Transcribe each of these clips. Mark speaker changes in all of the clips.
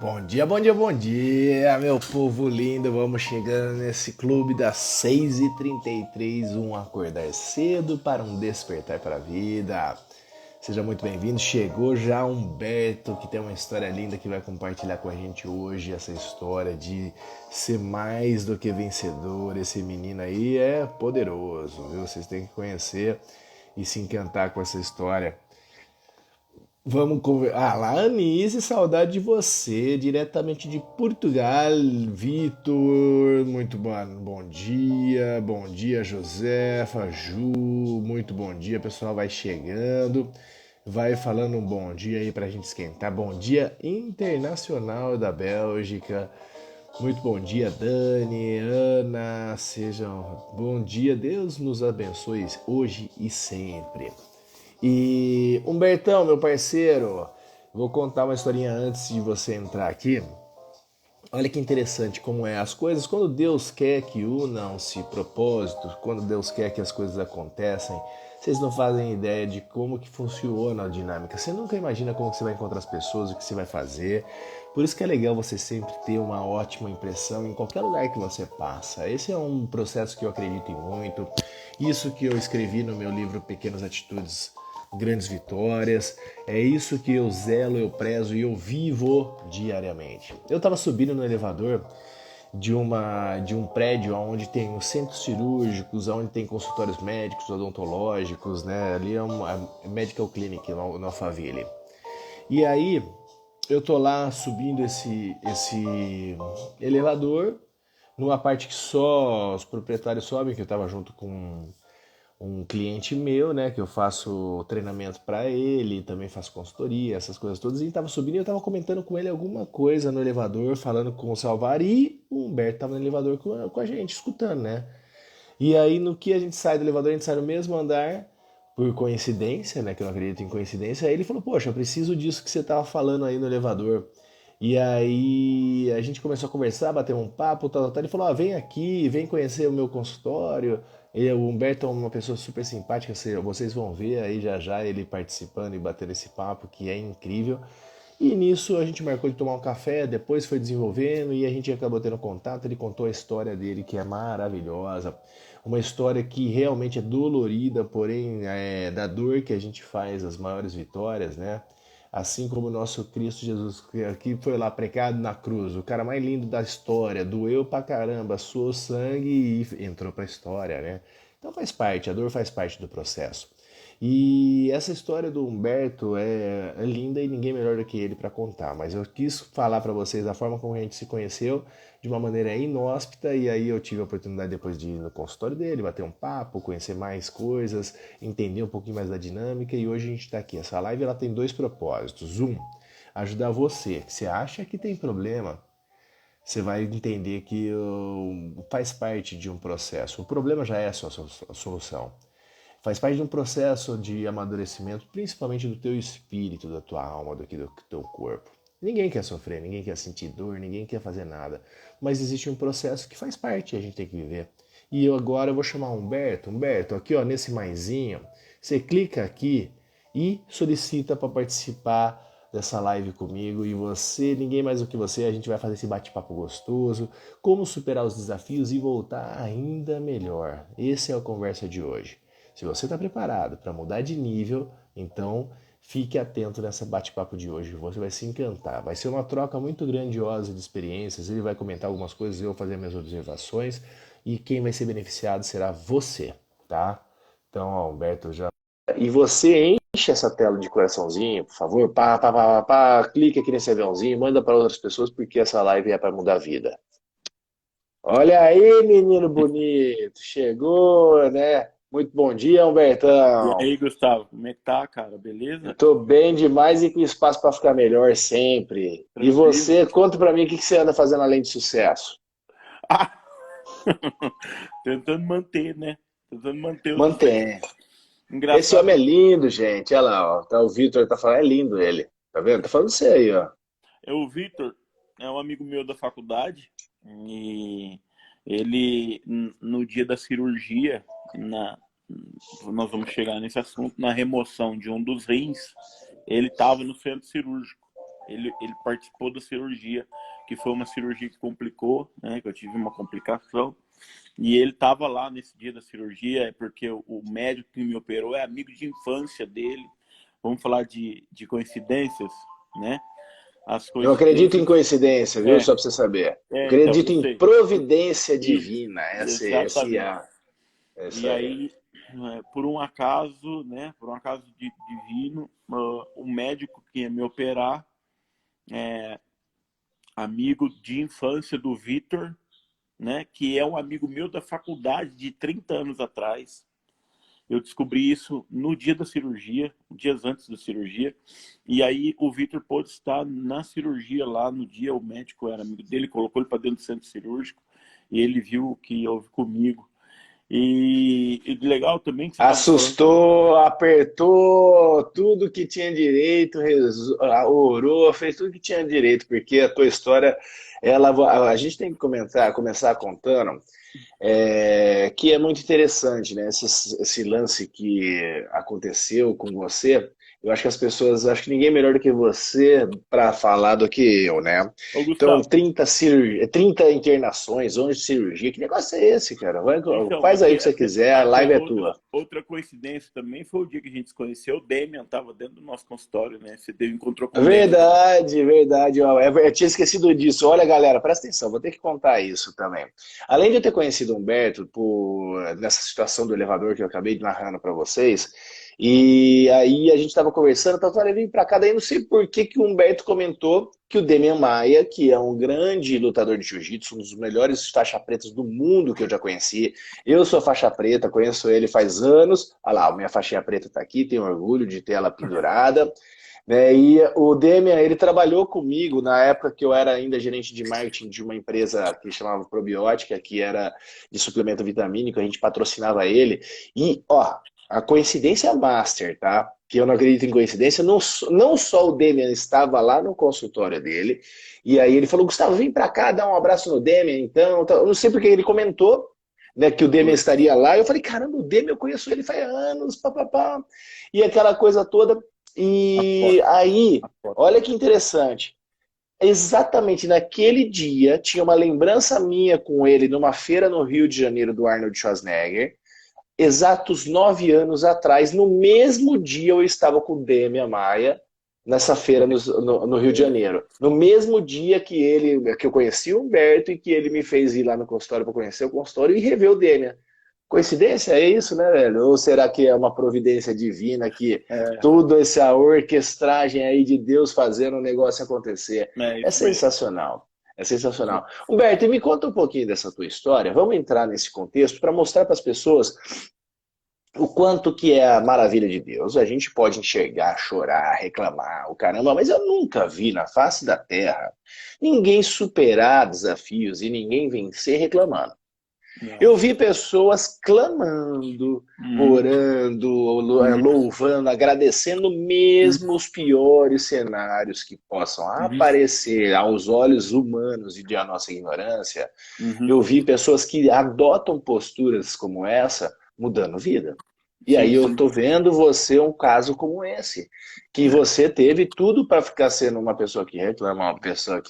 Speaker 1: Bom dia, bom dia, bom dia, meu povo lindo. Vamos chegando nesse clube das 6h33, um acordar cedo para um despertar para a vida. Seja muito bem-vindo. Chegou já Humberto, que tem uma história linda que vai compartilhar com a gente hoje. Essa história de ser mais do que vencedor. Esse menino aí é poderoso, viu? Vocês têm que conhecer e se encantar com essa história. Vamos conversar. Ah, lá, Anise, saudade de você, diretamente de Portugal. Vitor, muito bom dia, Josefa, Ju, muito bom dia, pessoal. Vai chegando, vai falando um bom dia aí pra gente esquentar. Bom dia internacional da Bélgica. Muito bom dia, Dani, Ana, sejam bom dia, Deus nos abençoe hoje e sempre. E Humbertão, meu parceiro, vou contar uma historinha antes de você entrar aqui. Olha que interessante como é as coisas. Quando Deus quer que unam-se propósitos, quando Deus quer que as coisas acontecem, vocês não fazem ideia de como que funciona a dinâmica. Você nunca imagina como que você vai encontrar as pessoas, o que você vai fazer. Por isso que é legal você sempre ter uma ótima impressão em qualquer lugar que você passa. Esse é um processo que eu acredito em muito. Isso que eu escrevi no meu livro Pequenas Atitudes, Grandes Vitórias. É isso que eu zelo, eu prezo e eu vivo diariamente. Eu estava subindo no elevador de um prédio onde tem os centros cirúrgicos, onde tem consultórios médicos, odontológicos, né? Ali é uma medical clinic no Alphaville. E aí eu tô lá subindo esse elevador numa parte que só os proprietários sobem, que eu estava junto com um cliente meu, né, que eu faço treinamento para ele, também faço consultoria, essas coisas todas, e ele tava subindo e eu tava comentando com ele alguma coisa no elevador, falando com o Salvar, e o Humberto tava no elevador com a gente, escutando, né? E aí no que a gente sai do elevador, a gente sai no mesmo andar, por coincidência, né, que eu não acredito em coincidência, aí ele falou, poxa, eu preciso disso que você tava falando aí no elevador. E aí a gente começou a conversar, bater um papo, tal, tal, tal. Ele falou, ah, vem aqui, vem conhecer o meu consultório. O Humberto é uma pessoa super simpática, vocês vão ver aí já já ele participando e batendo esse papo, que é incrível. E nisso a gente marcou de tomar um café, depois foi desenvolvendo e a gente acabou tendo contato. Ele contou a história dele, que é maravilhosa. Uma história que realmente é dolorida, porém é da dor que a gente faz as maiores vitórias, né? Assim como o nosso Cristo Jesus, que foi lá pregado na cruz, o cara mais lindo da história, doeu pra caramba, suou sangue e entrou pra história, né? Então faz parte, a dor faz parte do processo. E essa história do Humberto é linda e ninguém melhor do que ele para contar. Mas eu quis falar para vocês da forma como a gente se conheceu, de uma maneira inóspita, e aí eu tive a oportunidade depois de ir no consultório dele, bater um papo, conhecer mais coisas, entender um pouquinho mais da dinâmica, e hoje a gente está aqui. Essa live ela tem dois propósitos. Um, ajudar você, que você acha que tem problema, você vai entender que faz parte de um processo. O problema já é a sua solução. Faz parte de um processo de amadurecimento, principalmente do teu espírito, da tua alma, do teu corpo. Ninguém quer sofrer, ninguém quer sentir dor, ninguém quer fazer nada. Mas existe um processo que faz parte e a gente tem que viver. E eu agora vou chamar o Humberto. Humberto, aqui ó, nesse maisinho, você clica aqui e solicita para participar dessa live comigo. E você, ninguém mais do que você, a gente vai fazer esse bate-papo gostoso, como superar os desafios e voltar ainda melhor. Esse é a conversa de hoje. Se você está preparado para mudar de nível, então fique atento nessa bate-papo de hoje, você vai se encantar. Vai ser uma troca muito grandiosa de experiências, ele vai comentar algumas coisas, eu vou fazer minhas observações e quem vai ser beneficiado será você, tá? Então, ó, Humberto já. E você enche essa tela de coraçãozinho, por favor, clique aqui nesse aviãozinho, manda para outras pessoas porque essa live é para mudar a vida. Olha aí, menino bonito, chegou, né? Muito bom dia,
Speaker 2: E
Speaker 1: Humbertão.
Speaker 2: aí, Gustavo, como é que tá, cara?
Speaker 1: Eu
Speaker 2: Beleza?
Speaker 1: tô bem demais e com espaço para ficar melhor sempre. E
Speaker 2: Tranquilo?
Speaker 1: você, conta para mim o que você anda fazendo além de sucesso.
Speaker 2: Ah! Tentando manter, né? Tentando manter o sucesso.
Speaker 1: Mantém. Esse
Speaker 2: Engraçado,
Speaker 1: homem é lindo, gente. Olha lá, ó. Tá, o Vitor tá falando, é lindo ele. Tá vendo? Tá falando de você aí, ó.
Speaker 2: o Vitor é um amigo meu da faculdade e ele, no dia da cirurgia, nós vamos chegar nesse assunto, na remoção de um dos rins, ele estava no centro cirúrgico. Ele participou da cirurgia, que foi uma cirurgia que complicou, né? Que eu tive uma complicação. E ele estava lá nesse dia da cirurgia, porque o médico que me operou é amigo de infância dele. Vamos falar de coincidências, né? As
Speaker 1: Eu acredito em
Speaker 2: coincidências.
Speaker 1: coincidência, viu?
Speaker 2: É,
Speaker 1: Só para você saber. Eu
Speaker 2: então,
Speaker 1: acredito
Speaker 2: eu
Speaker 1: em
Speaker 2: sei.
Speaker 1: providência
Speaker 2: Isso,
Speaker 1: divina. Esse
Speaker 2: exatamente.
Speaker 1: é. É isso
Speaker 2: E
Speaker 1: aí.
Speaker 2: aí, por um acaso, né? Por um acaso divino, o médico que ia me operar, amigo de infância do Vitor, né? Que é um amigo meu da faculdade de 30 anos atrás. Eu descobri isso no dia da cirurgia, dias antes da cirurgia. E aí o Vitor pôde estar na cirurgia lá no dia, o médico era amigo dele, colocou ele para dentro do centro cirúrgico e ele viu o que houve comigo. E legal também que você estava falando.
Speaker 1: Assustou, apertou tudo que tinha direito, orou, fez tudo que tinha direito, porque a tua história, a gente tem que começar contando que é muito interessante, né? Esse lance que aconteceu com você. Eu acho que as pessoas, acho que ninguém é melhor do que você para falar do que eu, né?
Speaker 2: Ô,
Speaker 1: Então,
Speaker 2: Gustavo,
Speaker 1: 30 internações, 11 de cirurgia, que negócio é esse, cara?
Speaker 2: então,
Speaker 1: Faz aí o que você quiser, a
Speaker 2: até
Speaker 1: live é tua.
Speaker 2: outra coincidência também foi o dia que a gente se conheceu. O Damian estava dentro do nosso consultório, né? Você encontrou com o Damian.
Speaker 1: Verdade, verdade. Ó, eu tinha esquecido disso. Olha, galera, presta atenção, vou ter que contar isso também. Além de eu ter conhecido o Humberto nessa situação do elevador que eu acabei de narrando para vocês, e aí a gente estava conversando, tá, olha, vem para cá, daí não sei por que que o Humberto comentou que o Demian Maia, que é um grande lutador de jiu-jitsu, um dos melhores faixa-pretas do mundo que eu já conheci, eu sou faixa preta, conheço ele faz anos, olha lá, minha faixinha preta está aqui, tenho orgulho de ter ela pendurada, né? E o Demian, ele trabalhou comigo na época que eu era ainda gerente de marketing de uma empresa que chamava Probiótica, que era de suplemento vitamínico, a gente patrocinava ele. E, ó, a coincidência master, tá? Que eu não acredito em coincidência, não só o Demian estava lá no consultório dele, e aí ele falou, Gustavo, vem pra cá, dá um abraço no Demian, então. Eu não sei porque ele comentou, né, que o Demian estaria lá. Eu falei, caramba, o Demian eu conheço ele faz anos, papapá. E aquela coisa toda.
Speaker 2: A
Speaker 1: E
Speaker 2: foto,
Speaker 1: aí,
Speaker 2: a foto.
Speaker 1: olha que interessante. Exatamente naquele dia, tinha uma lembrança minha com ele numa feira no Rio de Janeiro do Arnold Schwarzenegger. Exatos 9 anos atrás, no mesmo dia, eu estava com o Demian Maia nessa feira no Rio de Janeiro. No mesmo dia que eu conheci o Humberto e que ele me fez ir lá no consultório para conhecer o consultório e rever o Demian. Coincidência é isso, né, velho? Ou será que é uma providência divina que
Speaker 2: É,
Speaker 1: tudo essa orquestragem aí de Deus fazendo o negócio acontecer?
Speaker 2: é
Speaker 1: É
Speaker 2: isso mesmo.
Speaker 1: sensacional. É sensacional. Humberto, me conta um pouquinho dessa tua história. Vamos entrar nesse contexto para mostrar para as pessoas o quanto que é a maravilha de Deus. A gente pode enxergar, chorar, reclamar, o caramba, mas eu nunca vi na face da terra ninguém superar desafios e ninguém vencer reclamando.
Speaker 2: Não.
Speaker 1: Eu vi pessoas clamando,
Speaker 2: Uhum,
Speaker 1: orando,
Speaker 2: uhum,
Speaker 1: louvando, agradecendo mesmo os piores cenários que possam
Speaker 2: uhum,
Speaker 1: aparecer aos olhos humanos e de a nossa ignorância.
Speaker 2: uhum.
Speaker 1: Eu vi pessoas que adotam posturas como essa, mudando vida. E
Speaker 2: Sim,
Speaker 1: aí eu
Speaker 2: sim.
Speaker 1: tô vendo você um caso como esse, que você teve tudo para ficar sendo uma pessoa que reclama, uma pessoa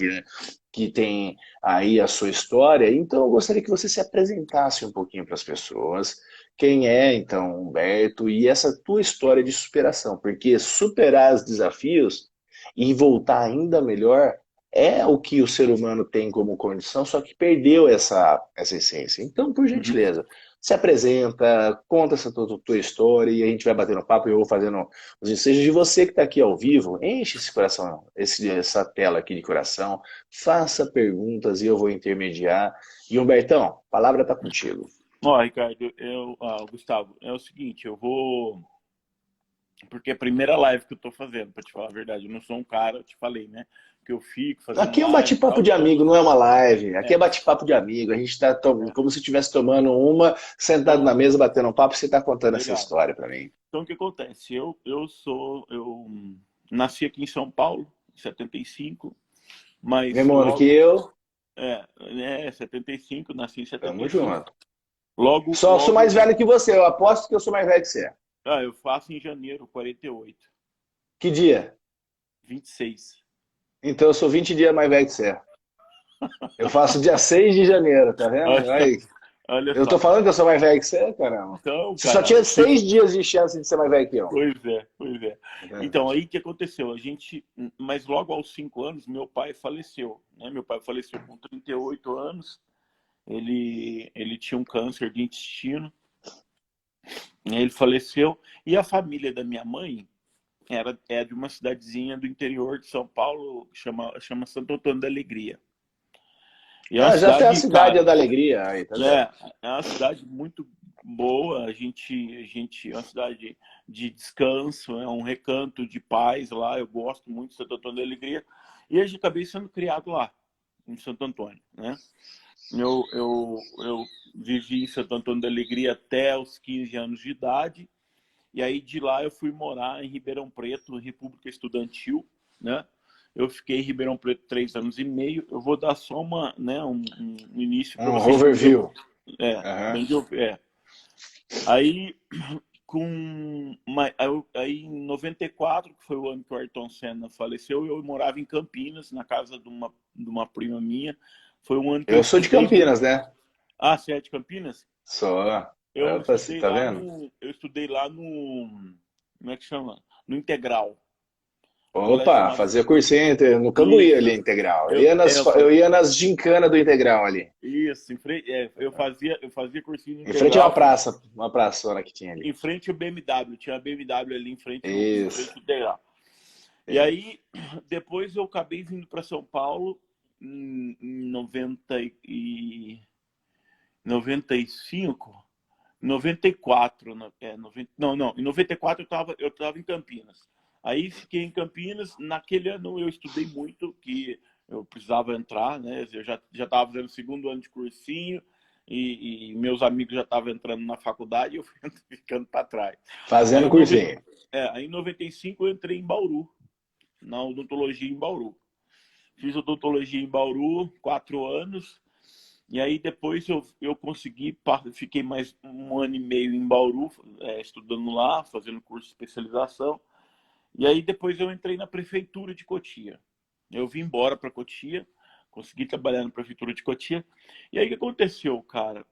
Speaker 1: que tem aí a sua história. Então eu gostaria que você se apresentasse um pouquinho para as pessoas. Quem é então Humberto e essa tua história de superação, porque superar os desafios e voltar ainda melhor é o que o ser humano tem como condição, só que perdeu essa essência. Então, por
Speaker 2: Uhum.
Speaker 1: gentileza, se apresenta, conta essa tua história e a gente vai batendo papo e eu vou fazendo os ensejos de você que está aqui ao vivo. Enche esse coração, essa tela aqui de coração, faça perguntas e eu vou intermediar. E Humbertão, a palavra está contigo.
Speaker 2: Ó, Ricardo, Gustavo, é o seguinte, eu vou. Porque é a primeira live que eu tô fazendo, pra te falar a verdade. Eu não sou um cara, eu te falei, né? Que eu fico fazendo
Speaker 1: Aqui é um
Speaker 2: live e
Speaker 1: bate-papo
Speaker 2: tal.
Speaker 1: de amigo, não é uma live. Aqui é
Speaker 2: É,
Speaker 1: bate-papo de amigo. A gente está
Speaker 2: é.
Speaker 1: como se estivesse tomando uma, sentado na
Speaker 2: Aham,
Speaker 1: mesa, batendo um papo, e você está contando essa
Speaker 2: legal.
Speaker 1: história para mim.
Speaker 2: Então, o que acontece? Eu nasci aqui em São Paulo, em 75, mas
Speaker 1: Mesmo ano que
Speaker 2: logo,
Speaker 1: eu,
Speaker 2: 75, nasci em
Speaker 1: tamo
Speaker 2: 75.
Speaker 1: junto.
Speaker 2: Logo,
Speaker 1: Só sou mais
Speaker 2: logo,
Speaker 1: velho que você, eu aposto que eu sou mais velho que você.
Speaker 2: eu faço em janeiro, 48,
Speaker 1: Que dia?
Speaker 2: 26.
Speaker 1: Então eu sou 20 dias mais velho que você. Eu faço dia 6 de janeiro, tá vendo?
Speaker 2: Olha,
Speaker 1: Aí,
Speaker 2: olha
Speaker 1: eu tô
Speaker 2: só.
Speaker 1: falando que eu sou mais velho que você, caramba.
Speaker 2: Então,
Speaker 1: Você só
Speaker 2: cara,
Speaker 1: tinha 6 dias de chance de ser mais velho que eu.
Speaker 2: pois é, pois é.
Speaker 1: Tá vendo?
Speaker 2: Então, aí o que aconteceu? Mas logo aos 5 anos, meu pai faleceu, né? Meu pai faleceu com 38 anos. Ele tinha um câncer de intestino, né? Ele faleceu. E a família da minha mãe é de uma cidadezinha do interior de São Paulo, que chama Santo Antônio da Alegria. E é uma
Speaker 1: Ah, já tem a
Speaker 2: cidade,
Speaker 1: cidade
Speaker 2: cara,
Speaker 1: da alegria aí, tá vendo?
Speaker 2: é uma cidade muito boa. É uma cidade de descanso, é um recanto de paz lá. Eu gosto muito de Santo Antônio da Alegria. E eu acabei sendo criado lá, em Santo Antônio, né? Eu vivi em Santo Antônio da Alegria até os 15 anos de idade. E aí de lá eu fui morar em Ribeirão Preto, República Estudantil, né? Eu fiquei em Ribeirão Preto 3 anos e meio. Eu vou dar só um início para
Speaker 1: Um
Speaker 2: você entender.
Speaker 1: overview. Aham.
Speaker 2: Aí, aí em 94, que foi o ano que o Ayrton Senna faleceu, eu morava em Campinas, na casa de uma prima minha. Foi um ano que eu
Speaker 1: Eu sou de
Speaker 2: estudei.
Speaker 1: Campinas, né?
Speaker 2: Ah, você é de Campinas?
Speaker 1: Sou.
Speaker 2: Eu
Speaker 1: Opa, você
Speaker 2: estudei
Speaker 1: tá
Speaker 2: lá
Speaker 1: vendo?
Speaker 2: no. Eu estudei lá no. Como é que chama? No Integral. Um colégio
Speaker 1: Opa,
Speaker 2: chamado.
Speaker 1: fazia cursinho no Cambuí ali,
Speaker 2: Isso.
Speaker 1: integral.
Speaker 2: Eu, é, eu,
Speaker 1: Eu
Speaker 2: fa-
Speaker 1: ia nas gincanas do integral ali.
Speaker 2: isso, eu fazia cursinho no
Speaker 1: Em frente a
Speaker 2: Integral,
Speaker 1: uma praçona que tinha ali.
Speaker 2: em frente ao BMW. Tinha a BMW ali em
Speaker 1: Isso.
Speaker 2: frente ao Integral. E
Speaker 1: Isso.
Speaker 2: aí, depois eu acabei vindo para São Paulo em 95, 94, não, em 94 eu tava em Campinas. Aí fiquei em Campinas. Naquele ano eu estudei muito, que eu precisava entrar, né? Eu já estava fazendo o segundo ano de cursinho e meus amigos já estavam entrando na faculdade e eu fui ficando para trás. Aí
Speaker 1: Fazendo
Speaker 2: em, 90,
Speaker 1: cursinho.
Speaker 2: aí em 95 eu entrei em Bauru, na odontologia em Bauru. Fiz odontologia em Bauru, 4 anos. E aí depois eu consegui, fiquei mais um ano e meio em Bauru, estudando lá, fazendo curso de especialização. E aí depois eu entrei na prefeitura de Cotia. Eu vim embora para Cotia, consegui trabalhar na prefeitura de Cotia. E aí o que aconteceu, cara?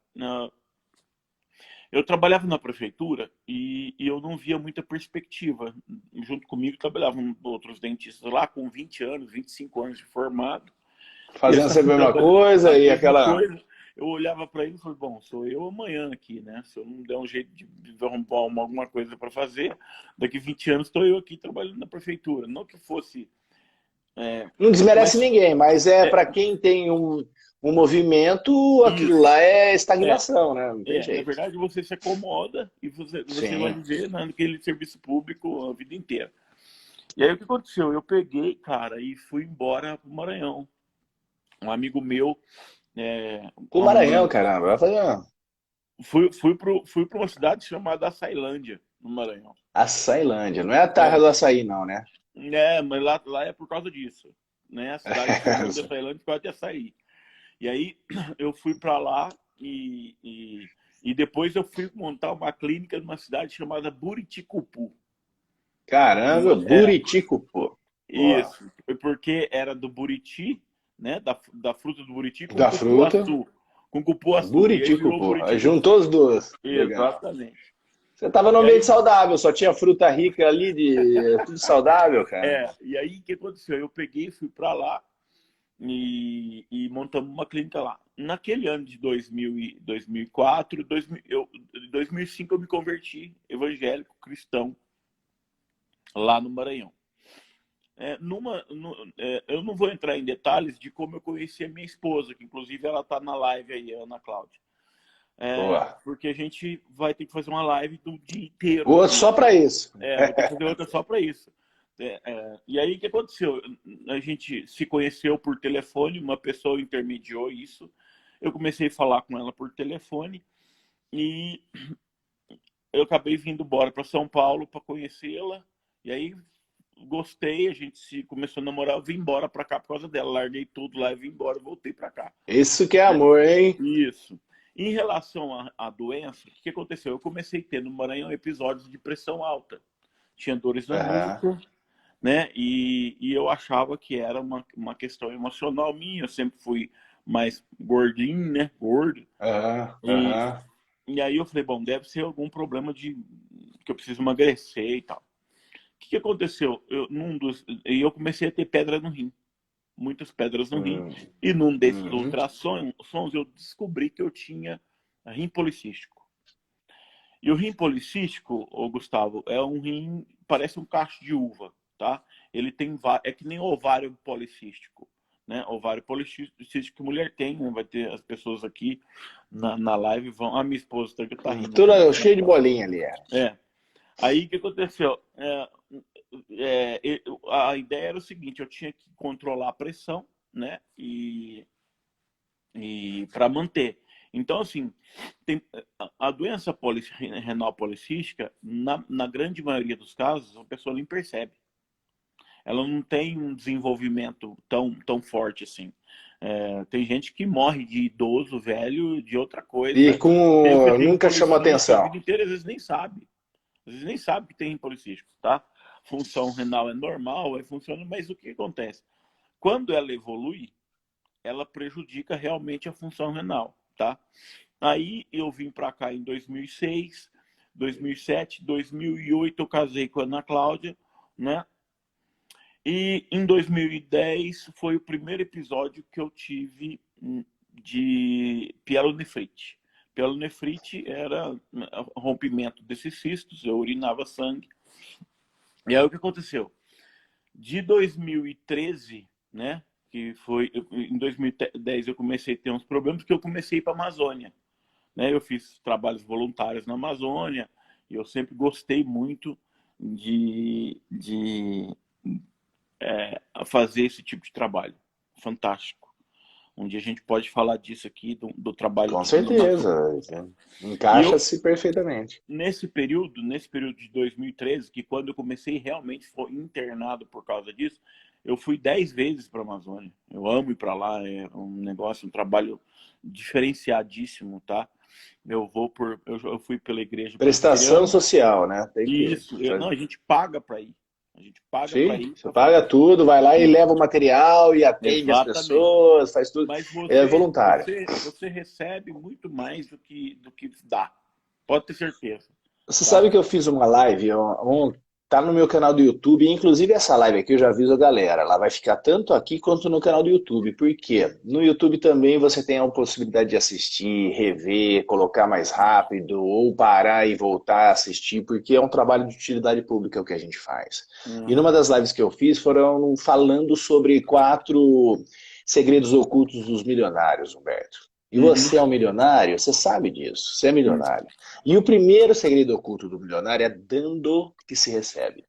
Speaker 2: Eu trabalhava na prefeitura e eu não via muita perspectiva. Junto comigo trabalhavam outros dentistas lá com 20 anos, 25 anos de formado. E eles
Speaker 1: Fazendo
Speaker 2: estavam
Speaker 1: sempre a mesma
Speaker 2: trabalhando a
Speaker 1: coisa e
Speaker 2: mesma
Speaker 1: aquela.
Speaker 2: coisa. Eu olhava para ele e falei, bom, sou eu amanhã aqui, né? Se eu não der um jeito de arrumar alguma coisa para fazer, daqui 20 anos estou eu aqui trabalhando na prefeitura. Não que fosse.
Speaker 1: Não desmerece
Speaker 2: Mas
Speaker 1: ninguém, mas é
Speaker 2: é,
Speaker 1: para quem tem um movimento, aquilo
Speaker 2: isso.
Speaker 1: lá é
Speaker 2: É,
Speaker 1: estagnação, né? Não tem
Speaker 2: na
Speaker 1: jeito.
Speaker 2: verdade, você se acomoda e você vai
Speaker 1: Sim.
Speaker 2: viver naquele serviço público a vida inteira. E aí o que aconteceu? Eu peguei, cara, e fui embora para o Maranhão. Um amigo meu
Speaker 1: O Maranhão, caramba, vai fazer
Speaker 2: fui para uma cidade chamada Açailândia, no Maranhão.
Speaker 1: a Açailândia. Não é a terra
Speaker 2: É,
Speaker 1: do açaí, não, né?
Speaker 2: mas lá é por causa disso. Né? A cidade tem o nome de Açailândia por causa de açaí. E aí eu fui para lá e depois eu fui montar uma clínica numa cidade chamada Buriticupu.
Speaker 1: Caramba, Buritico, pô. Ó,
Speaker 2: Isso, porque era do Buriti, né? Da fruta do Buriti com
Speaker 1: da fruta,
Speaker 2: cupuaçu. Com cupuaçu. E aí
Speaker 1: Buritico,
Speaker 2: virou
Speaker 1: pô. Aí
Speaker 2: Buriticupu.
Speaker 1: juntou os dois. Legal.
Speaker 2: Exatamente.
Speaker 1: Você tava no
Speaker 2: E
Speaker 1: ambiente
Speaker 2: aí
Speaker 1: saudável, só tinha fruta rica ali de tudo saudável, cara.
Speaker 2: E aí o que aconteceu? Eu peguei, fui para lá e montamos uma clínica lá. Naquele ano de 2004, 2005 eu me converti evangélico cristão lá no Maranhão. Eu não vou entrar em detalhes de como eu conheci a minha esposa, que inclusive ela está na live aí, a Ana Cláudia.
Speaker 1: Boa.
Speaker 2: Porque a gente vai ter que fazer uma live do dia inteiro
Speaker 1: Boa
Speaker 2: aqui.
Speaker 1: só pra isso.
Speaker 2: Vou ter que fazer outra só para isso. E aí o que aconteceu? A gente se conheceu por telefone, uma pessoa intermediou isso. Eu comecei a falar com ela por telefone e eu acabei vindo embora para São Paulo para conhecê-la. E aí gostei, a gente se começou a namorar, eu vim embora para cá por causa dela. Larguei tudo lá e vim embora, voltei para cá.
Speaker 1: Isso que é amor, hein?
Speaker 2: Isso. Em relação à doença, o que aconteceu? Eu comecei a ter no Maranhão episódios de pressão alta. Tinha dores na
Speaker 1: Aham.
Speaker 2: nuca, né? E eu achava que era uma questão emocional minha, eu sempre fui mais gordinho, né? Gordo.
Speaker 1: Aham,
Speaker 2: E,
Speaker 1: aham.
Speaker 2: e aí eu falei, bom, deve ser algum problema de que eu preciso emagrecer e tal. O que aconteceu? Eu comecei a ter pedra no rim, muitas pedras no rim,
Speaker 1: Hum,
Speaker 2: e num desses
Speaker 1: uhum.
Speaker 2: ultrassons eu descobri que eu tinha rim policístico. E o rim policístico, ô Gustavo, é um rim, parece um cacho de uva, tá? Ele tem, é que nem ovário policístico, né? Ovário policístico que mulher tem, né? Vai ter as pessoas aqui na live vão. A minha esposa tá rindo aqui.
Speaker 1: Tudo cheio de bolinha ali, é.
Speaker 2: É. Aí o que aconteceu? A ideia era o seguinte: eu tinha que controlar a pressão, né? E para manter. Então, assim, a doença renal policística, na grande maioria dos casos, a pessoa nem percebe. Ela não tem um desenvolvimento tão forte assim. Tem gente que morre de idoso, velho, de outra
Speaker 1: E
Speaker 2: coisa. Teve
Speaker 1: com
Speaker 2: rim
Speaker 1: nunca chamou
Speaker 2: policístico a
Speaker 1: atenção.
Speaker 2: vida inteira, às vezes nem sabe. Às vezes nem sabe que tem rim policístico, tá? Função renal é normal, funciona, mas o que acontece? Quando ela evolui, ela prejudica realmente a função renal, tá? Aí eu vim para cá em 2006, 2007, 2008 eu casei com a Ana Cláudia, né? E em 2010 foi o primeiro episódio que eu tive de pielonefrite. Pielonefrite era rompimento desses cistos, eu urinava sangue. E aí o que aconteceu? De 2013, né, que foi em 2010 eu comecei a ter uns problemas porque eu comecei para a Amazônia, né? Eu fiz trabalhos voluntários na Amazônia e eu sempre gostei muito de fazer esse tipo de trabalho. Fantástico. Um dia a gente pode falar disso aqui, do trabalho
Speaker 1: Com
Speaker 2: na Amazônia.
Speaker 1: certeza.
Speaker 2: E eu,
Speaker 1: Encaixa-se perfeitamente.
Speaker 2: nesse período de 2013, que quando eu comecei realmente foi internado por causa disso, eu fui 10 vezes para a Amazônia. Eu amo ir para lá, é um negócio, um trabalho diferenciadíssimo, tá? Eu fui pela igreja
Speaker 1: Prestação
Speaker 2: presbiteriana.
Speaker 1: social, né? Tem que.
Speaker 2: Isso, não, a gente paga para ir. A gente paga para
Speaker 1: Sim,
Speaker 2: ir
Speaker 1: você
Speaker 2: para
Speaker 1: paga
Speaker 2: fazer
Speaker 1: tudo, vai lá e
Speaker 2: tudo.
Speaker 1: leva o material e atende as
Speaker 2: Exatamente.
Speaker 1: pessoas, faz tudo.
Speaker 2: Mas
Speaker 1: É voluntário.
Speaker 2: você recebe muito mais do que dá. Pode ter certeza,
Speaker 1: Você
Speaker 2: tá?
Speaker 1: sabe que eu fiz uma live, tá no meu canal do YouTube, inclusive essa live aqui eu já aviso a galera, ela vai ficar tanto aqui quanto no canal do YouTube. Por quê? No YouTube também você tem a possibilidade de assistir, rever, colocar mais rápido, ou parar e voltar a assistir, porque é um trabalho de utilidade pública o que a gente faz. E numa
Speaker 2: Uhum.
Speaker 1: das lives que eu fiz foram falando sobre 4 segredos ocultos dos milionários, Humberto. E
Speaker 2: Uhum.
Speaker 1: você é um milionário, você sabe disso, você é milionário. E o primeiro segredo oculto do milionário é dando que se recebe.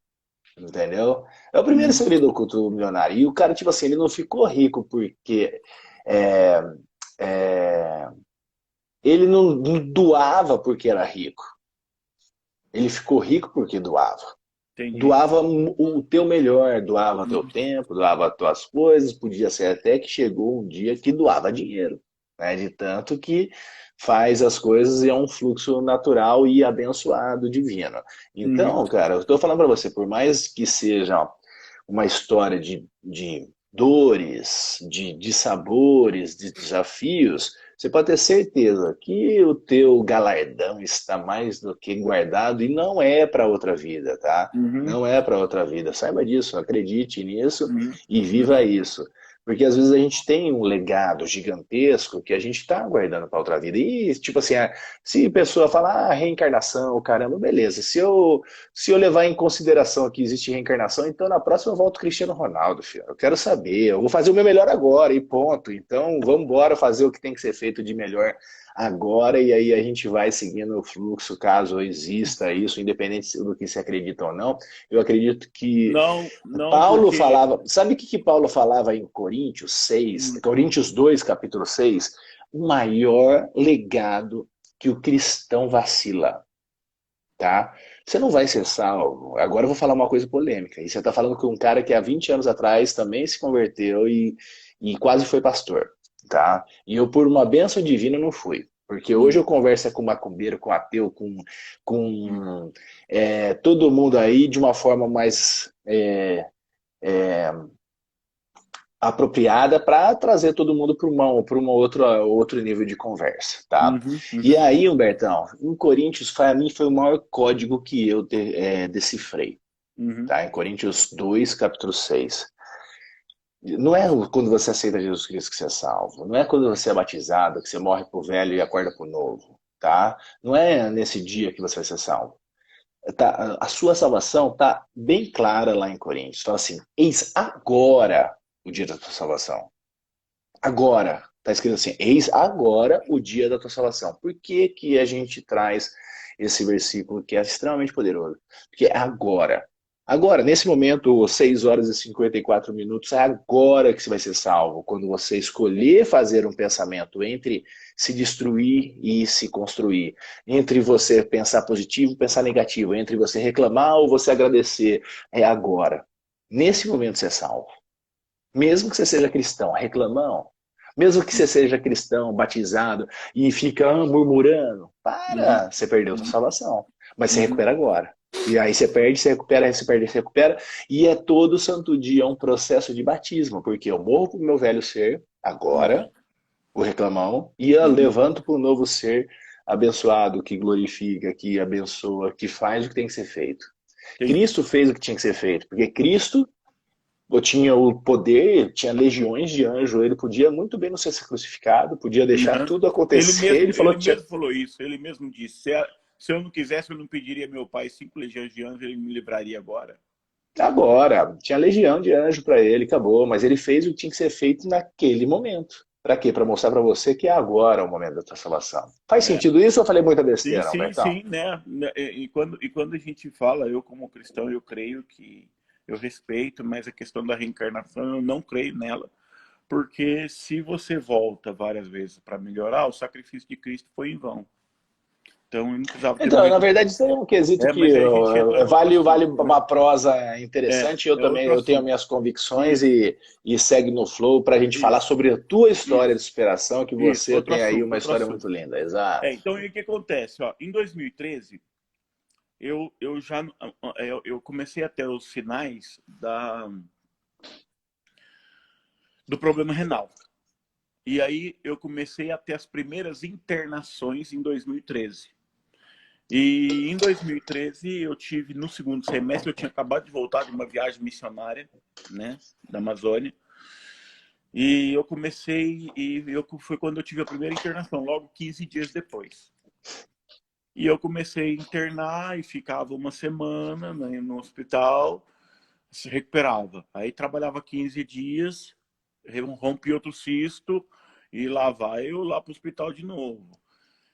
Speaker 1: Entendeu? É o primeiro
Speaker 2: Uhum.
Speaker 1: segredo oculto do milionário. E o cara, tipo assim, ele não ficou rico porque é, é, ele não doava porque era rico. Ele ficou rico porque doava.
Speaker 2: Entendi.
Speaker 1: Doava o teu melhor, doava teu tempo, doava tuas coisas, podia ser até que chegou um dia que doava dinheiro, né? De tanto que faz as coisas e é um fluxo natural e abençoado divino.
Speaker 2: Uhum.
Speaker 1: Então, cara, eu estou falando para você, por mais que seja uma história de dores, de sabores, de desafios, você pode ter certeza que o teu galardão está mais do que guardado e não é para outra vida, tá?
Speaker 2: Uhum.
Speaker 1: Não é para outra vida. Saiba disso, acredite nisso
Speaker 2: Uhum.
Speaker 1: e viva
Speaker 2: Uhum.
Speaker 1: isso. Porque às vezes a gente tem um legado gigantesco que a gente está guardando para outra vida. E, tipo assim, se a pessoa fala, reencarnação, caramba, beleza. Se eu levar em consideração que existe reencarnação, então na próxima eu volto Cristiano Ronaldo, filho. Eu quero saber, eu vou fazer o meu melhor agora e ponto. Então vamos embora fazer o que tem que ser feito de melhor agora e aí a gente vai seguindo o fluxo, caso exista isso, independente do que se acredita ou não. Eu acredito que
Speaker 2: Não, não,
Speaker 1: Paulo
Speaker 2: porque.
Speaker 1: falava, sabe o que Paulo falava em Coríntios 6,
Speaker 2: Hum.
Speaker 1: Coríntios 2, capítulo 6? O maior legado que o cristão vacila, tá? Você não vai ser salvo. Agora eu vou falar uma coisa polêmica. E você está falando com um cara que há 20 anos atrás também se converteu e quase foi pastor, tá? E eu, por uma bênção divina, não fui. Porque hoje
Speaker 2: Hum.
Speaker 1: eu converso com macumbeiro, com ateu, com todo mundo aí de uma forma mais apropriada para trazer todo mundo para uma outra outro nível de conversa, tá?
Speaker 2: Uhum,
Speaker 1: E
Speaker 2: uhum,
Speaker 1: aí, Humbertão, em Coríntios, para mim foi o maior código que eu decifrei,
Speaker 2: uhum,
Speaker 1: tá? Em Coríntios 2, capítulo 6. Não é quando você aceita Jesus Cristo que você é salvo. Não é quando você é batizado, que você morre pro velho e acorda pro novo, tá? Não é nesse dia que você vai ser salvo. Tá, a sua salvação tá bem clara lá em Coríntios. Fala assim, eis agora o dia da tua salvação. Agora. Tá escrito assim, eis agora o dia da tua salvação. Por que que a gente traz esse versículo que é extremamente poderoso? Porque é agora. Agora, nesse momento, 6 horas e 54 minutos, é agora que você vai ser salvo. Quando você escolher fazer um pensamento entre se destruir e se construir. Entre você pensar positivo e pensar negativo. Entre você reclamar ou você agradecer. É agora. Nesse momento você é salvo. Mesmo que você seja cristão, reclamão, mesmo que você seja cristão, batizado e fica murmurando,
Speaker 2: uhum,
Speaker 1: para, você perdeu a sua
Speaker 2: uhum,
Speaker 1: salvação. Mas você
Speaker 2: uhum,
Speaker 1: recupera agora. E aí você perde, você recupera, você perde, você recupera. E é todo santo dia um processo de batismo, porque eu morro para o meu velho ser,
Speaker 2: uhum,
Speaker 1: agora, o reclamão, e eu
Speaker 2: uhum.
Speaker 1: levanto para o novo ser abençoado, que glorifica, que abençoa, que faz o que tem que ser feito.
Speaker 2: Entendi.
Speaker 1: Cristo fez o que tinha que ser feito, porque Cristo eu tinha o poder, tinha legiões de anjos, ele podia muito bem não ser crucificado, podia deixar
Speaker 2: Uhum.
Speaker 1: tudo acontecer. Ele falou
Speaker 2: Ele
Speaker 1: que tinha.
Speaker 2: mesmo falou isso, ele mesmo disse, se eu não quisesse, eu não pediria meu pai 5 legiões de anjos, ele me livraria agora.
Speaker 1: Agora, tinha legião de anjo para ele, acabou, mas ele fez o que tinha que ser feito naquele momento. Para quê? Para mostrar para você que é agora o momento da tua salvação. Faz
Speaker 2: É.
Speaker 1: sentido isso ou eu falei muita
Speaker 2: Sim,
Speaker 1: besteira,
Speaker 2: sim,
Speaker 1: Albertão?
Speaker 2: sim, né? E quando a gente fala, eu como cristão, eu creio que eu respeito, mas a questão da reencarnação, eu não creio nela. Porque se você volta várias vezes para melhorar, o sacrifício de Cristo foi em vão. Então, ele não precisava ter
Speaker 1: Então, na
Speaker 2: morrido.
Speaker 1: verdade, isso aí é um quesito
Speaker 2: É,
Speaker 1: que
Speaker 2: mas aí a gente entra em outro
Speaker 1: vale
Speaker 2: assunto, né?
Speaker 1: uma prosa interessante. Eu
Speaker 2: É
Speaker 1: também
Speaker 2: outro
Speaker 1: eu tenho
Speaker 2: assunto.
Speaker 1: minhas convicções
Speaker 2: Isso,
Speaker 1: e segue no flow para a gente falar
Speaker 2: isso,
Speaker 1: sobre a tua história de
Speaker 2: isso,
Speaker 1: superação, que
Speaker 2: isso,
Speaker 1: você tem aí uma
Speaker 2: outro
Speaker 1: história
Speaker 2: assunto.
Speaker 1: muito linda. Exato.
Speaker 2: Então, o que acontece? Ó, em 2013, eu já eu comecei a ter os sinais do problema renal. E aí eu comecei a ter as primeiras internações em 2013. E em 2013 eu tive, no segundo semestre, eu tinha acabado de voltar de uma viagem missionária, né, da Amazônia. E eu comecei, foi quando eu tive a primeira internação, logo 15 dias depois. E eu comecei a internar e ficava uma semana, né, no hospital, se recuperava. Aí trabalhava 15 dias, rompi outro cisto e lá vai eu lá para o hospital de novo.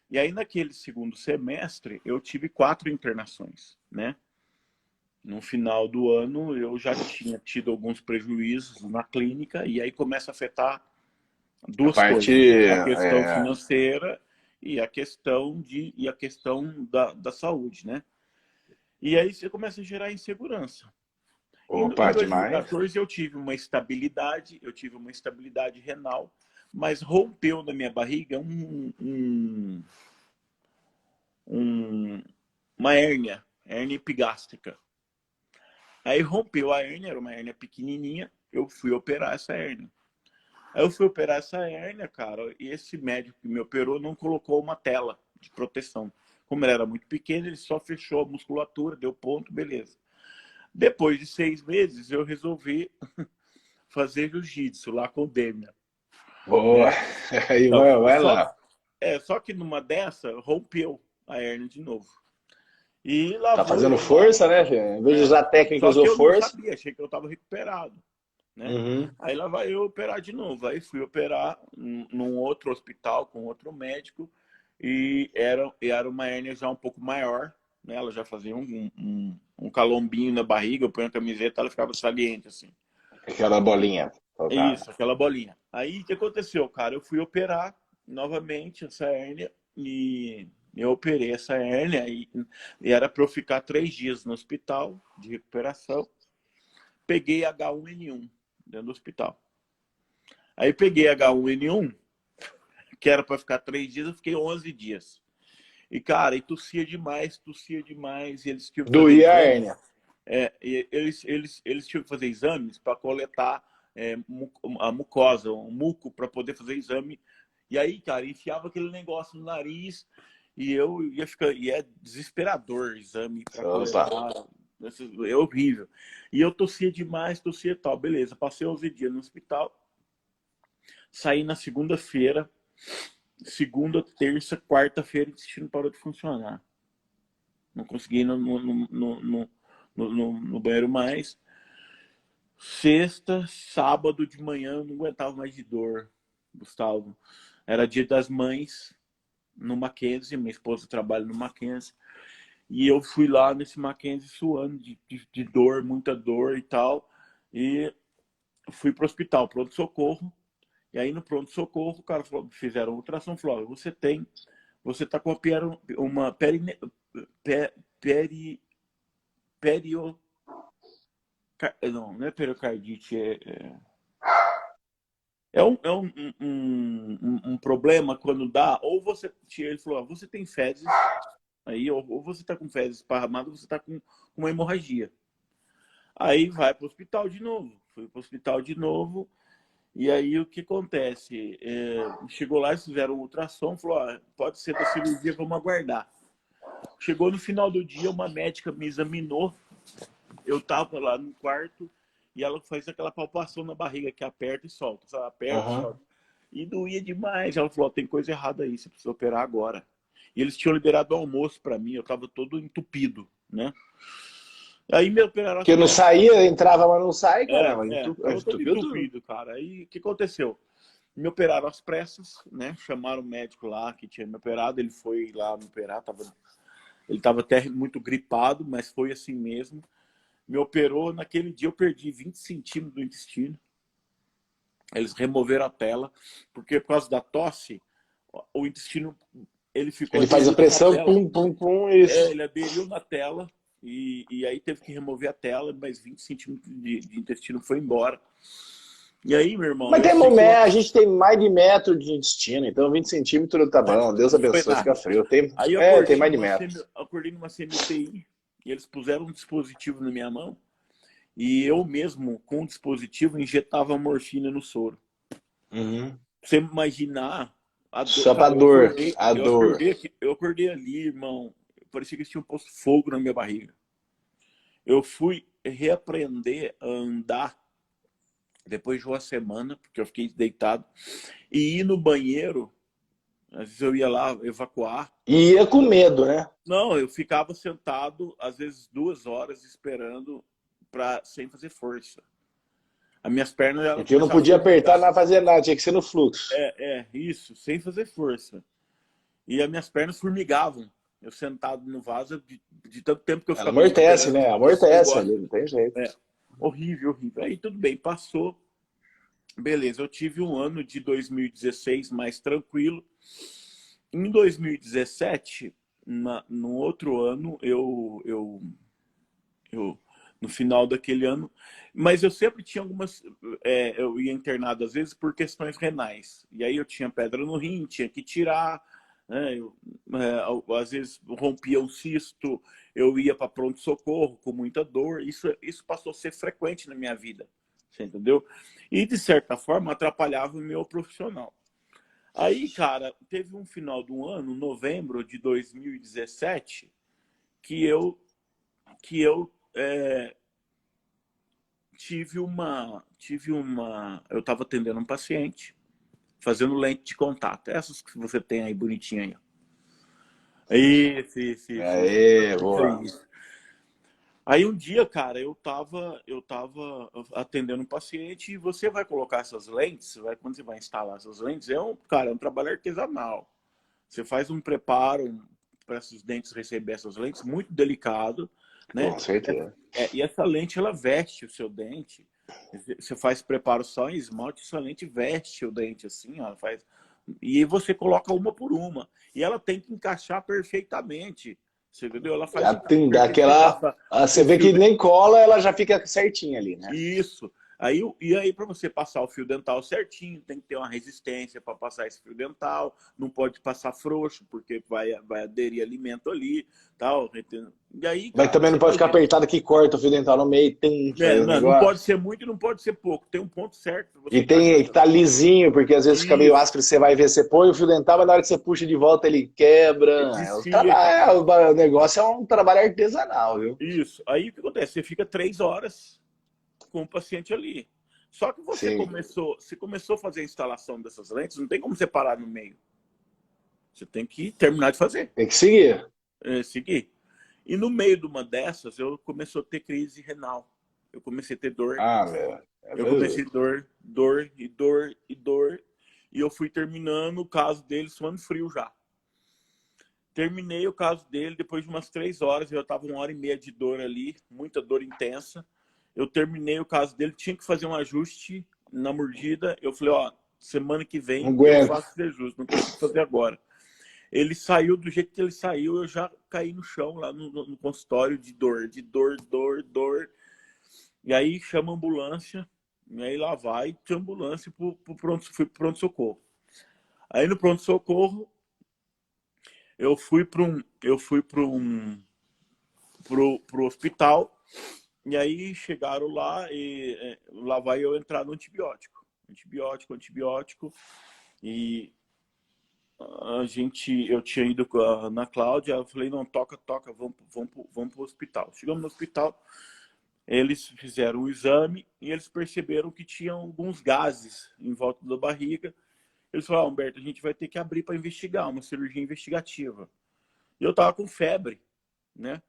Speaker 2: E aí naquele segundo semestre eu tive 4 internações, né? No final do ano eu já tinha tido alguns prejuízos na clínica e aí começa a afetar
Speaker 1: A
Speaker 2: duas
Speaker 1: parte
Speaker 2: coisas, a questão financeira e a questão da saúde, né? E aí você começa a gerar insegurança. Em
Speaker 1: opa, demais.
Speaker 2: 2014 eu tive uma estabilidade renal, mas rompeu na minha barriga um, uma hérnia epigástrica. Aí rompeu a hérnia, era uma hérnia pequenininha, eu fui operar essa hérnia. Aí eu fui operar essa hérnia, cara, e esse médico que me operou não colocou uma tela de proteção. Como ela era muito pequena, ele só fechou a musculatura, deu ponto, beleza. Depois de 6 meses, eu resolvi fazer jiu-jitsu lá com o Demian,
Speaker 1: Boa.
Speaker 2: né?
Speaker 1: Aí
Speaker 2: Então,
Speaker 1: vai lá.
Speaker 2: só que numa dessa, rompeu a hérnia de novo. E lá
Speaker 1: Tá
Speaker 2: vou
Speaker 1: fazendo
Speaker 2: eu lá.
Speaker 1: força, né, filho? Em vez de
Speaker 2: É,
Speaker 1: usar técnica,
Speaker 2: só
Speaker 1: usou
Speaker 2: que eu não
Speaker 1: força.
Speaker 2: sabia, achei que eu estava recuperado, né?
Speaker 1: Uhum.
Speaker 2: Aí lá vai eu operar de novo. Aí fui operar num outro hospital com outro médico e era uma hérnia já um pouco maior, né? Ela já fazia um calombinho na barriga, eu ponho a camiseta, ela ficava saliente assim.
Speaker 1: Aquela bolinha
Speaker 2: É
Speaker 1: faltava.
Speaker 2: isso, aquela bolinha. Aí o que aconteceu, cara? Eu fui operar novamente essa hérnia e eu operei essa hérnia e era para eu ficar 3 dias no hospital de recuperação. Peguei H1N1 dentro do hospital. Aí peguei H1N1, que era para ficar 3 dias, eu fiquei 11 dias. E, cara, e tossia demais, e eles tinham que fazer
Speaker 1: Doía a
Speaker 2: exame.
Speaker 1: hérnia.
Speaker 2: Eles tinham que fazer exames para coletar a mucosa, o muco, para poder fazer exame. E aí, cara, enfiava aquele negócio no nariz e eu ia ficar. E é desesperador o exame para
Speaker 1: Opa.
Speaker 2: coletar. É horrível. E eu tossia demais, tossia e tal. Beleza, passei 11 dias no hospital. Saí na segunda-feira. Segunda, terça, quarta-feira, o intestino parou de funcionar. Não consegui ir no banheiro mais. Sexta, sábado de manhã, eu não aguentava mais de dor, Gustavo. Era dia das mães, no Mackenzie, minha esposa trabalha no Mackenzie. E eu fui lá nesse Mackenzie suando de dor, muita dor e tal. E fui pro hospital, pronto-socorro. E aí no pronto-socorro, o cara falou, fizeram ultrassom, falou, você tá com uma perio... Não é periocardite, um problema quando dá, ou você, ele falou, você tem fezes, aí, ou você tá com fezes esparramadas, ou você tá com uma hemorragia. Aí vai pro hospital de novo, fui pro hospital de novo, e aí o que acontece? Chegou lá, eles fizeram um ultrassom, falou, pode ser da cirurgia, vamos aguardar. Chegou no final do dia, uma médica me examinou, eu tava lá no quarto e ela faz aquela palpação na barriga que aperta e solta, sabe? Aperta e solta. E doía demais. Ela falou, tem coisa errada aí, você precisa operar agora. E eles tinham liberado o almoço para mim, eu tava todo entupido, né? Aí me operaram...
Speaker 1: Porque não saía, entrava, mas não sai, cara.
Speaker 2: Tava todo entupido, cara. Aí o que aconteceu? Me operaram às pressas, né? Chamaram o médico lá que tinha me operado, ele foi lá me operar, ele tava até muito gripado, mas foi assim mesmo. Me operou, naquele dia eu perdi 20 centímetros do intestino. Eles removeram a tela, porque por causa da tosse, o intestino, ele ficou...
Speaker 1: Ele faz a pressão, pum, pum, pum, isso.
Speaker 2: Ele aderiu na tela, e aí teve que remover a tela, mas 20 centímetros de intestino foi embora. E aí, meu irmão...
Speaker 1: Mas a gente tem mais de metro de intestino, então 20 centímetros tá bom, Deus abençoe, fica frio.
Speaker 2: Aí eu tem mais de metro. Acordei numa CMTI, e eles puseram um dispositivo na minha mão e eu mesmo, com o dispositivo, injetava morfina no soro. Você imaginar a dor.
Speaker 1: Só pra dor.
Speaker 2: Eu acordei ali, irmão. Parecia que eles tinham posto fogo na minha barriga. Eu fui reaprender a andar depois de uma semana, porque eu fiquei deitado, e ir no banheiro. Às vezes eu ia lá evacuar.
Speaker 1: E ia com medo, né?
Speaker 2: Não, eu ficava sentado, às vezes 2 horas, esperando sem fazer força. As minhas pernas...
Speaker 1: Porque eu não podia apertar, não fazer nada, tinha que ser no fluxo.
Speaker 2: Isso, sem fazer força. E as minhas pernas formigavam. Eu sentado no vaso, de tanto tempo que eu ficava...
Speaker 1: Amortece, né? Amortece ali, não tem jeito.
Speaker 2: Horrível, horrível. Aí tudo bem, passou. Beleza, eu tive um ano de 2016 mais tranquilo. Em 2017, no outro ano, no final daquele ano, mas eu sempre tinha algumas... eu ia internado às vezes por questões renais. E aí eu tinha pedra no rim, tinha que tirar, né? Às vezes rompia um cisto, eu ia para pronto-socorro com muita dor. Isso passou a ser frequente na minha vida. Você entendeu? E, de certa forma, atrapalhava o meu profissional. Aí, cara, teve um final do ano, novembro de 2017, que eu tive uma... Eu estava atendendo um paciente, fazendo lente de contato. Essas que você tem aí, bonitinha aí. Isso.
Speaker 1: Aê, boa.
Speaker 2: Aí um dia, cara, eu tava atendendo um paciente e você vai colocar essas lentes, quando você vai instalar essas lentes, é um trabalho artesanal. Você faz um preparo para esses dentes receber essas lentes, muito delicado, né?
Speaker 1: Com certeza.
Speaker 2: E essa lente, ela veste o seu dente. Você faz preparo só em esmalte, essa lente veste o dente assim, ó, e você coloca uma por uma. E ela tem que encaixar perfeitamente. Você entendeu? Ela faz
Speaker 1: você vê que nem cola, ela já fica certinha ali, né?
Speaker 2: Isso. E aí, para você passar o fio dental certinho, tem que ter uma resistência para passar esse fio dental, não pode passar frouxo, porque vai aderir alimento ali, tal. E aí,
Speaker 1: Mas
Speaker 2: cara,
Speaker 1: também
Speaker 2: você
Speaker 1: não pode ficar
Speaker 2: imagina.
Speaker 1: apertado que corta o fio dental no meio, tem que fazer o
Speaker 2: Não pode
Speaker 1: negócio.
Speaker 2: ser muito e não pode ser pouco. Tem um ponto certo para você
Speaker 1: E tem que
Speaker 2: encaixar.
Speaker 1: tá lisinho, porque às vezes fica meio
Speaker 2: Isso,
Speaker 1: áspero, você vai ver, você põe o fio dental, mas na hora que você puxa de volta ele quebra.
Speaker 2: desfia, cara.
Speaker 1: O negócio é um trabalho artesanal, viu?
Speaker 2: Isso. Aí o que acontece? Você fica 3 horas com o paciente ali. Só que
Speaker 1: Sim,
Speaker 2: você começou a fazer a instalação dessas lentes, não tem como você parar no meio. Você tem que terminar de fazer,
Speaker 1: tem que seguir.
Speaker 2: seguir. E no meio de uma dessas, eu comecei a ter crise renal. Eu comecei a ter dor.
Speaker 1: Ah, meu.
Speaker 2: Eu comecei dor e dor e dor. E eu fui terminando o caso dele suando frio já. Terminei o caso dele depois de umas 3 horas. Eu estava 1 hora e meia de dor ali, muita dor intensa. Eu terminei o caso dele, tinha que fazer um ajuste na mordida. Eu falei, ó, semana que
Speaker 1: Não
Speaker 2: vem eu
Speaker 1: aguento.
Speaker 2: faço esse ajuste, não consigo fazer agora. Ele saiu do jeito que ele saiu, eu já caí no chão lá no consultório de dor, dor. E aí chama a ambulância, e aí lá vai de ambulância fui pro pronto-socorro. Aí no pronto-socorro, eu fui pro hospital, e aí chegaram lá e lá vai eu entrar no antibiótico. Antibiótico. E eu tinha ido na Cláudia, eu falei, não, toca, vamos pro hospital. Chegamos no hospital, eles fizeram o exame e eles perceberam que tinham alguns gases em volta da barriga. Eles falaram, Humberto, a gente vai ter que abrir para investigar, uma cirurgia investigativa. E eu tava com febre, né?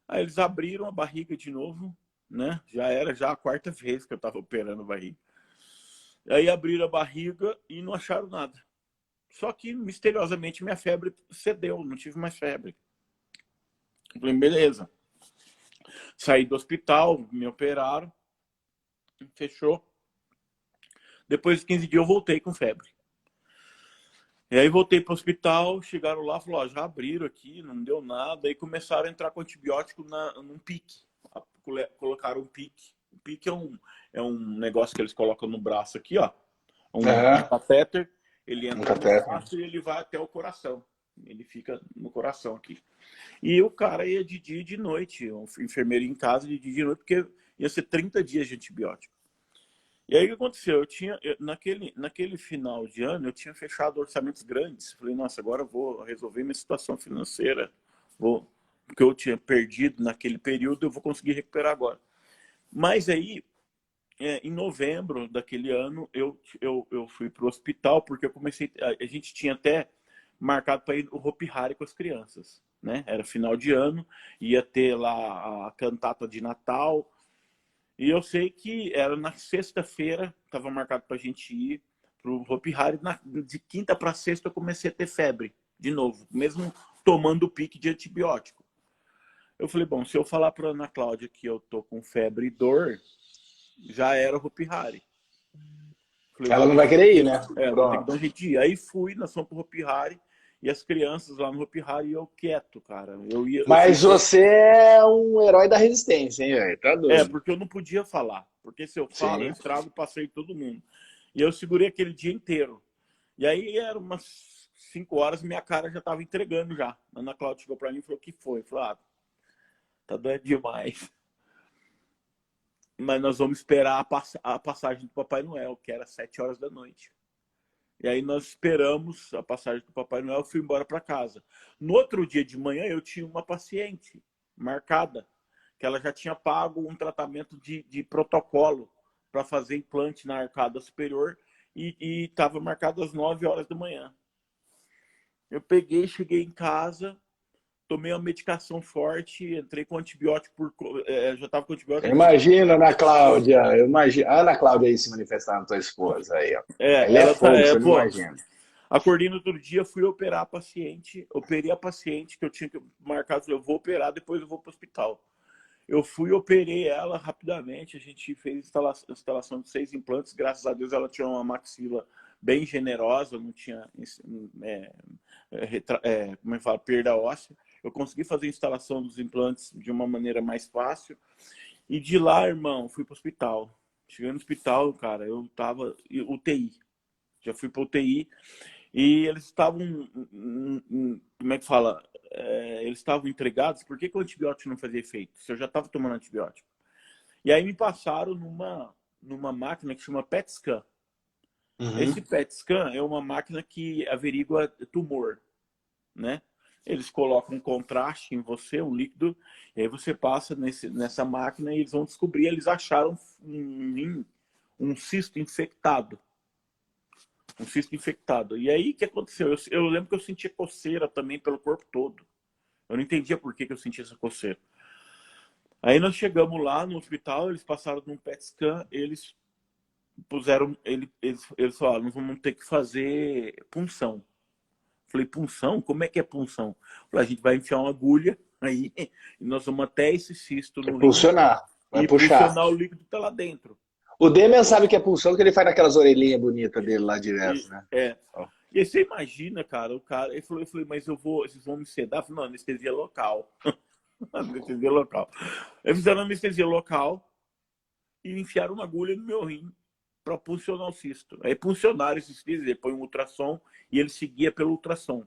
Speaker 2: Aí eles abriram a barriga de novo, né? Já era a quarta vez que eu tava operando a barriga. Aí abriram a barriga e não acharam nada. Só que, misteriosamente, minha febre cedeu, não tive mais febre. Eu falei, beleza. Saí do hospital, me operaram, fechou. Depois de 15 dias eu voltei com febre. E aí voltei para o hospital, chegaram lá, falaram, ó, já abriram aqui, não deu nada. Aí começaram a entrar com antibiótico num pique. Colocaram um pique. O pique é um negócio que eles colocam no braço aqui, ó. Um
Speaker 1: Aham,
Speaker 2: catéter, ele
Speaker 1: um
Speaker 2: entra no
Speaker 1: cateter.
Speaker 2: braço e ele vai até o coração. Ele fica no coração aqui. E o cara ia de dia e de noite, um enfermeiro em casa de dia e de noite, porque ia ser 30 dias de antibiótico. E aí o que aconteceu? Naquele final de ano, eu tinha fechado orçamentos grandes. Falei, nossa, agora eu vou resolver minha situação financeira. Porque eu tinha perdido naquele período, eu vou conseguir recuperar agora. Mas aí, em novembro daquele ano, eu fui para o hospital, porque eu comecei. A gente tinha até marcado para ir no Hopi Hari com as crianças. Né? Era final de ano, ia ter lá a cantata de Natal. E eu sei que era na sexta-feira, estava marcado para a gente ir para o Hopi Hari. De quinta para sexta eu comecei a ter febre, de novo, mesmo tomando o pique de antibiótico. Eu falei, bom, se eu falar para Ana Cláudia que eu tô com febre e dor, já era o Hopi Hari. Falei,
Speaker 1: Ela
Speaker 2: vou
Speaker 1: não
Speaker 2: ter
Speaker 1: vai
Speaker 2: que,
Speaker 1: querer ir, né?
Speaker 2: vou ter que
Speaker 1: Pronto.
Speaker 2: dar um jeito de ir. Aí fui, nós fomos pro Hopi Hari, e as crianças lá no Hopi Hari, eu quieto, cara. Eu fui
Speaker 1: Mas
Speaker 2: quieto.
Speaker 1: você é um herói da resistência, hein, velho? Tá doido.
Speaker 2: Porque eu não podia falar. Porque se eu falo, eu
Speaker 1: Sim.
Speaker 2: estrago o passeio de todo mundo. E eu segurei aquele dia inteiro. E aí eram umas 5 horas, minha cara já estava entregando já. A Ana Cláudia chegou para mim e falou, o que foi? Eu falei, tá doendo demais. Mas nós vamos esperar a passagem do Papai Noel, que era 7 horas da noite. E aí nós esperamos a passagem do Papai Noel e fui embora para casa. No outro dia de manhã, eu tinha uma paciente marcada, que ela já tinha pago um tratamento de protocolo para fazer implante na arcada superior e estava marcado às 9 horas da manhã. Eu peguei, cheguei em casa, tomei uma medicação forte, entrei com antibiótico, já estava com antibiótico.
Speaker 1: Imagina, Ana Cláudia. Eu imagino. A Ana Cláudia aí se manifestando, tua esposa aí, ó. Ela é
Speaker 2: Ela tá,
Speaker 1: fogo, você não
Speaker 2: pô,
Speaker 1: imagina.
Speaker 2: acordei no outro dia, fui operar a paciente, operei a paciente que eu tinha que marcar, eu vou operar, depois eu vou para o hospital. Eu fui, operei ela rapidamente, a gente fez instalação de 6 implantes, graças a Deus ela tinha uma maxila bem generosa, não tinha, como é que fala, perda óssea. Eu consegui fazer a instalação dos implantes de uma maneira mais fácil. E de lá, irmão, fui para o hospital. Cheguei no hospital, cara, eu tava UTI. Já fui para UTI e eles estavam, como é que fala? Eles estavam entregados. Por que que o antibiótico não fazia efeito? Se eu já estava tomando antibiótico. E aí me passaram numa máquina que chama PET scan. Esse
Speaker 1: Uhum.
Speaker 2: PET scan é uma máquina que averigua tumor, né? Eles colocam um contraste em você, um líquido, e aí você passa nessa máquina e eles vão descobrir. Eles acharam um cisto infectado. Um cisto infectado. E aí, o que aconteceu? Eu lembro que eu sentia coceira também pelo corpo todo. Eu não entendia por que eu sentia essa coceira. Aí nós chegamos lá no hospital, eles passaram num PET scan, eles puseram, eles falaram, nós vamos ter que fazer punção. Falei, punção? Como é que é punção? Falei, a gente vai enfiar uma agulha aí e nós vamos até esse cisto
Speaker 1: É
Speaker 2: no rim
Speaker 1: pulsionar, vai
Speaker 2: e
Speaker 1: puxar.
Speaker 2: pulsionar o líquido que tá lá dentro.
Speaker 1: O Demian sabe que é pulsão, que ele faz naquelas orelhinhas bonitas dele lá direto,
Speaker 2: E,
Speaker 1: né?
Speaker 2: é,
Speaker 1: Ó.
Speaker 2: e aí você imagina, cara, o cara, eu falei, mas vocês vão me sedar? Eu falei, não, anestesia local. Anestesia local. Eles fizeram anestesia local e enfiaram uma agulha no meu rim para puncionar o cisto. Aí puncionaram esse cisto, ele põe um ultrassom e ele seguia pelo ultrassom.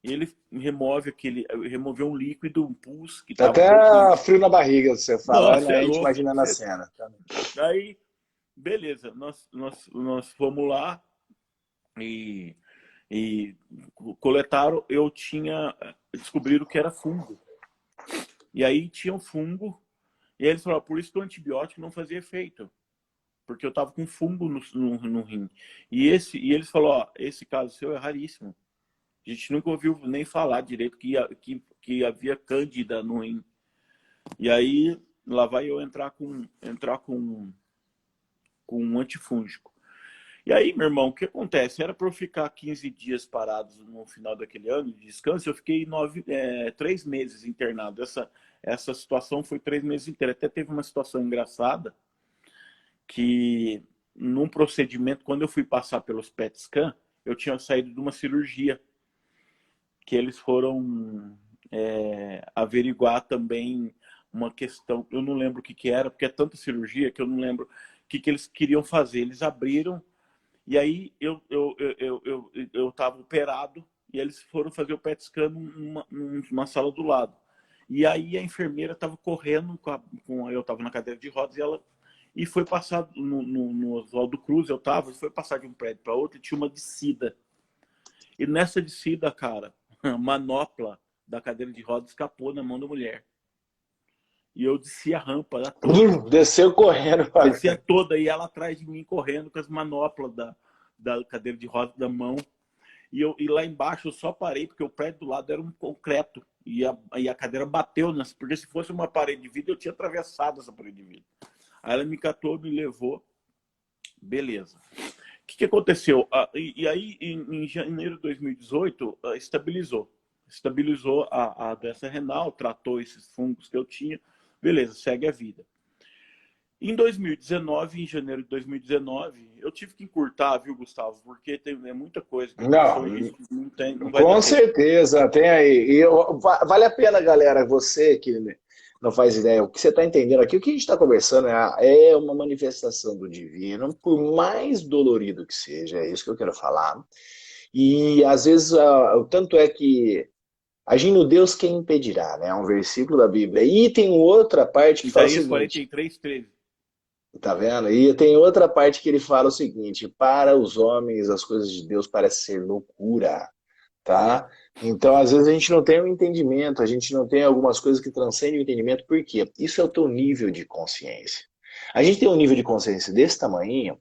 Speaker 2: E ele removeu um líquido, um pus que
Speaker 1: Dá
Speaker 2: estava dentro do...
Speaker 1: até frio na barriga você falando,
Speaker 2: Nossa,
Speaker 1: né?
Speaker 2: é
Speaker 1: A gente
Speaker 2: louco.
Speaker 1: imaginando a cena.
Speaker 2: Aí, beleza, nós fomos lá e, e coletaram, descobriram que era fungo. E aí tinha um fungo, e aí eles falaram, por isso que o antibiótico não fazia efeito. Porque eu tava com fungo no rim. E eles falaram, ó, esse caso seu é raríssimo. A gente nunca ouviu nem falar direito que havia cândida no rim. E aí, lá vai eu com um antifúngico. E aí, meu irmão, o que acontece? Era para eu ficar 15 dias parados no final daquele ano de descanso, eu fiquei 3 meses internado. Essa situação foi 3 meses inteiros. Até teve uma situação engraçada, que num procedimento, quando eu fui passar pelos PET scan, eu tinha saído de uma cirurgia, que eles foram averiguar também uma questão, eu não lembro o que era, porque é tanta cirurgia que eu não lembro o que eles queriam fazer. Eles abriram, e aí eu estava operado, e eles foram fazer o PET scan numa sala do lado. E aí a enfermeira estava correndo, eu estava na cadeira de rodas, e foi passar no Oswaldo Cruz, foi passar de um prédio para outro e tinha uma descida. E nessa descida, cara, a manopla da cadeira de rodas escapou na mão da mulher. E eu desci a rampa toda.
Speaker 1: Desceu correndo,
Speaker 2: Descia
Speaker 1: cara.
Speaker 2: toda e ela atrás de mim correndo com as manoplas da cadeira de rodas da mão. E lá embaixo eu só parei porque o prédio do lado era um concreto. E a cadeira bateu, porque se fosse uma parede de vidro, eu tinha atravessado essa parede de vidro. Aí ela me catou, me levou. Beleza. O que aconteceu? E aí, em janeiro de 2018, estabilizou. Estabilizou a doença renal, tratou esses fungos que eu tinha. Beleza, segue a vida. Em 2019, em janeiro de 2019, eu tive que encurtar, viu, Gustavo? Porque tem muita coisa que aconteceu
Speaker 1: Não,
Speaker 2: e isso não vai dar
Speaker 1: com
Speaker 2: tempo.
Speaker 1: certeza, tem aí. Vale a pena, galera, você que não faz ideia, o que você está entendendo aqui, o que a gente está conversando é uma manifestação do divino, por mais dolorido que seja, é isso que eu quero falar. E às vezes, o tanto é que agindo Deus, quem impedirá, né? É um versículo da Bíblia. E tem outra parte que fala o
Speaker 2: Isaías
Speaker 1: seguinte,
Speaker 2: 43, 13.
Speaker 1: tá vendo? E tem outra parte que ele fala o seguinte: para os homens as coisas de Deus parecem ser loucura, tá? Então, às vezes a gente não tem um entendimento, a gente não tem algumas coisas que transcendem o entendimento, por quê? Isso é o teu nível de consciência. A gente tem um nível de consciência desse tamanho,